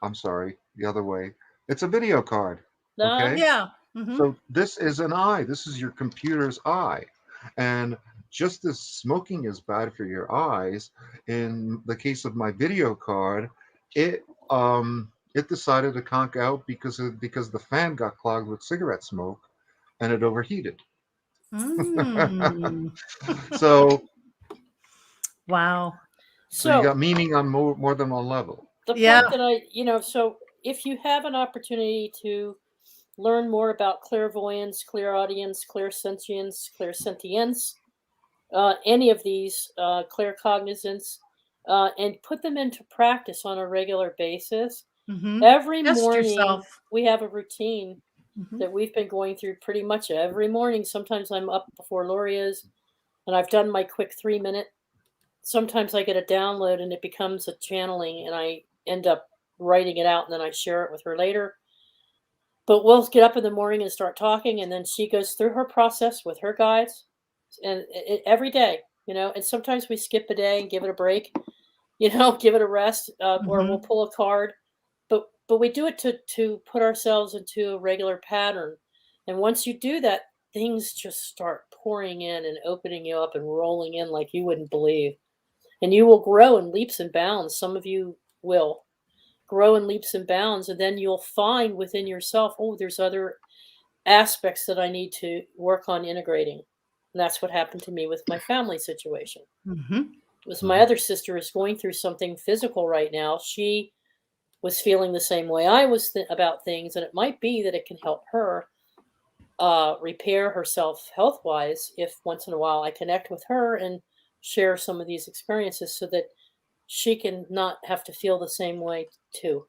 I'm sorry, the other way. It's a video card. Okay? Yeah. So this is an eye. This is your computer's eye. And just as smoking is bad for your eyes, in the case of my video card, it decided to conk out because the fan got clogged with cigarette smoke, and it overheated. So wow. So you got meaning on more than one level. The point that so if you have an opportunity to learn more about clairvoyance, clairaudience, clairsentience, clairsentience, any of these claircognizance, and put them into practice on a regular basis. Every morning we have a routine that we've been going through pretty much every morning. Sometimes I'm up before Lori is, and I've done my quick 3-minute sometimes I get a download and it becomes a channeling, and I end up writing it out, and then I share it with her later. But we'll get up in the morning and start talking, and then she goes through her process with her guides, and every day, and sometimes we skip a day and give it a break, give it a rest, or we'll pull a card, but we do it to put ourselves into a regular pattern. And once you do that, things just start pouring in and opening you up and rolling in like you wouldn't believe. And you will grow in leaps and bounds. Some of you will grow in leaps and bounds, and then you'll find within yourself, oh, there's other aspects that I need to work on integrating. And that's what happened to me with my family situation. Was my other sister is going through something physical right now. She was feeling the same way I was about things, and it might be that it can help her repair herself health-wise if once in a while I connect with her and share some of these experiences so that she can not have to feel the same way too.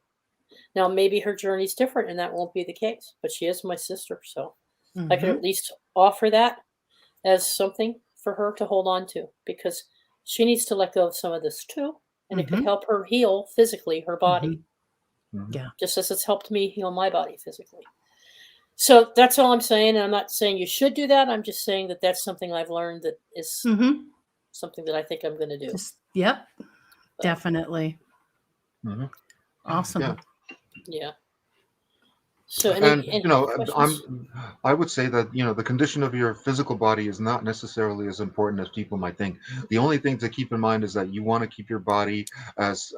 Now, maybe her journey's different and that won't be the case, but she is my sister, so I can at least offer that as something for her to hold on to, because she needs to let go of some of this too, and it could help her heal physically her body. Yeah. Just as it's helped me heal my body physically. So that's all I'm saying. And I'm not saying you should do that. I'm just saying that that's something I've learned that is something that I think I'm going to do. Yep. Definitely. Awesome. Yeah. So, I would say that, the condition of your physical body is not necessarily as important as people might think. The only thing to keep in mind is that you want to keep your body as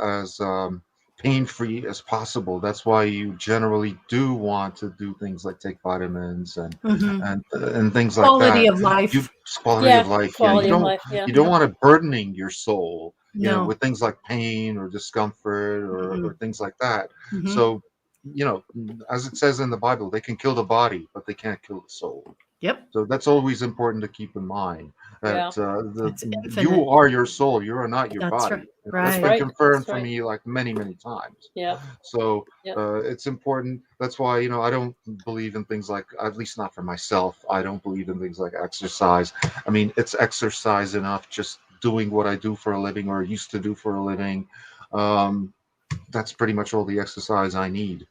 pain-free as possible. That's why you generally do want to do things like take vitamins and things like Quality that. of life. Quality of life. Quality of life. Yeah. You don't want to burdening your soul, No. with things like pain or discomfort or things like that. So, as it says in the Bible, they can kill the body, but they can't kill the soul. Yep. So that's always important to keep in mind. That you are your soul. You are not your body. Right. That's been confirmed for me like many, many times. Yeah. So it's important. That's why, I don't believe in things like, at least not for myself, I don't believe in things like exercise. I mean, it's exercise enough just doing what I do for a living or used to do for a living. That's pretty much all the exercise I need.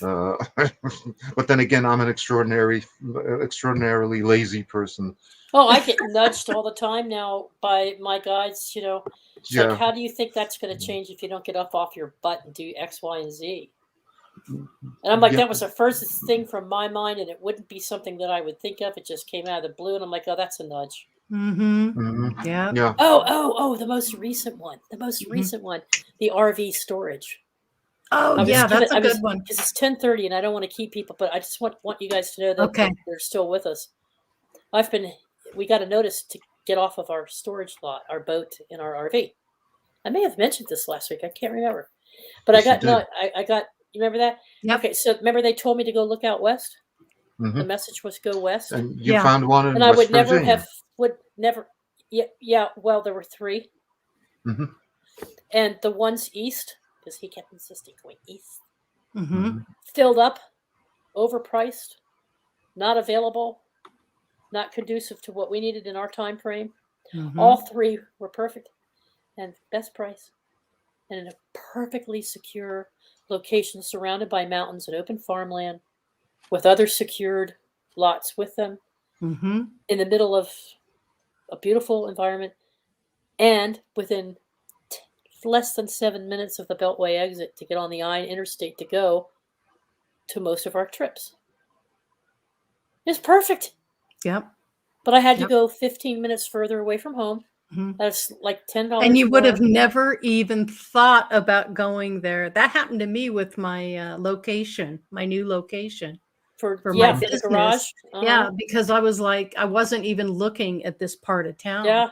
But then again, I'm an extraordinarily lazy person. Oh, I get nudged all the time now by my guides. It's like, how do you think that's going to change if you don't get up off your butt and do X, Y, and Z? And I'm like, that was the first thing from my mind, and it wouldn't be something that I would think of. It just came out of the blue, and I'm like, oh, that's a nudge. Yeah. Oh, the most recent one. The RV storage. Oh, yeah, that's a good one. Because it's 10:30, and I don't want to keep people, but I just want you guys to know that they're still with us. We got a notice to get off of our storage lot, our boat in our RV. I may have mentioned this last week. I can't remember. But I got, you remember that? Yep. Okay, so remember they told me to go look out west? The message was go west. And you found one in West Virginia. Well, there were 3. And the ones east, because he kept insisting going east, filled up, overpriced, not available, not conducive to what we needed in our time frame. All 3 were perfect and best price, and in a perfectly secure location surrounded by mountains and open farmland with other secured lots with them in the middle of a beautiful environment and within less than 7 minutes of the Beltway exit to get on the interstate to go to most of our trips. It's perfect. Yep. But I had to go 15 minutes further away from home. That's like $10. And you would have never even thought about going there. That happened to me with my location, my new location for my business. The garage. Yeah, because I was like, I wasn't even looking at this part of town. Yeah.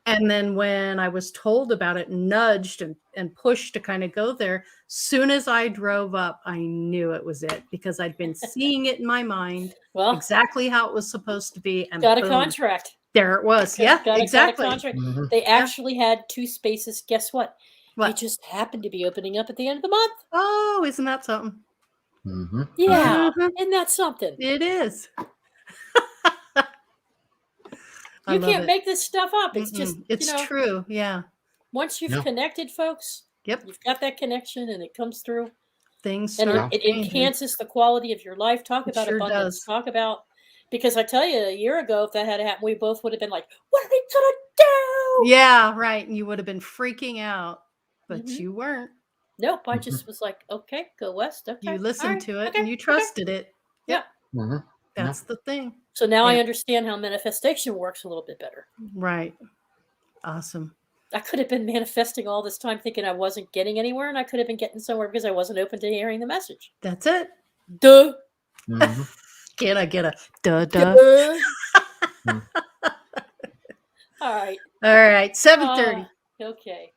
And then when I was told about it, nudged and pushed to kind of go there, soon as I drove up, I knew it was it because I'd been seeing it in my mind, exactly how it was supposed to be. And got a contract. There it was. Exactly. Got a contract. They actually had 2 spaces. Guess what? They just happened to be opening up at the end of the month. Oh, isn't that something? Yeah. Isn't that something? It is. You can't make this stuff up. It's just, it's true. Yeah. Once you've connected, folks, you've got that connection and it comes through. Things and start it enhances the quality of your life. Talk about abundance. Talk about, because I tell you, a year ago, if that had happened, we both would have been like, what are we gonna do? Yeah, right. And you would have been freaking out, but you weren't. Nope. I just was like, okay, go west. Okay. You listened to it and you trusted it. Yep. That's the thing. So now I understand how manifestation works a little bit better. Right. Awesome. I could have been manifesting all this time thinking I wasn't getting anywhere, and I could have been getting somewhere because I wasn't open to hearing the message. That's it. Duh. Can I get a duh? All right. 7:30. Okay.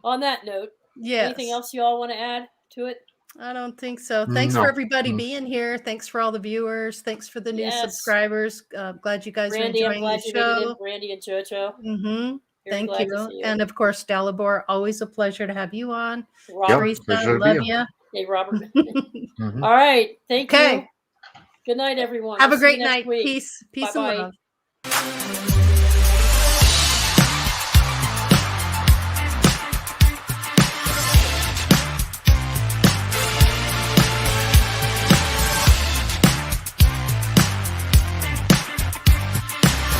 On that note, anything else you all want to add to it? I don't think so. Thanks for everybody being here. Thanks for all the viewers. Thanks for the new subscribers. Glad you guys are enjoying the show. Brandy and JoJo. Thank you. And of course, Dalibor, always a pleasure to have you on. Robert, love you. Hey, Robert. All right. Thank you. Good night, everyone. Have a great night. Peace and love.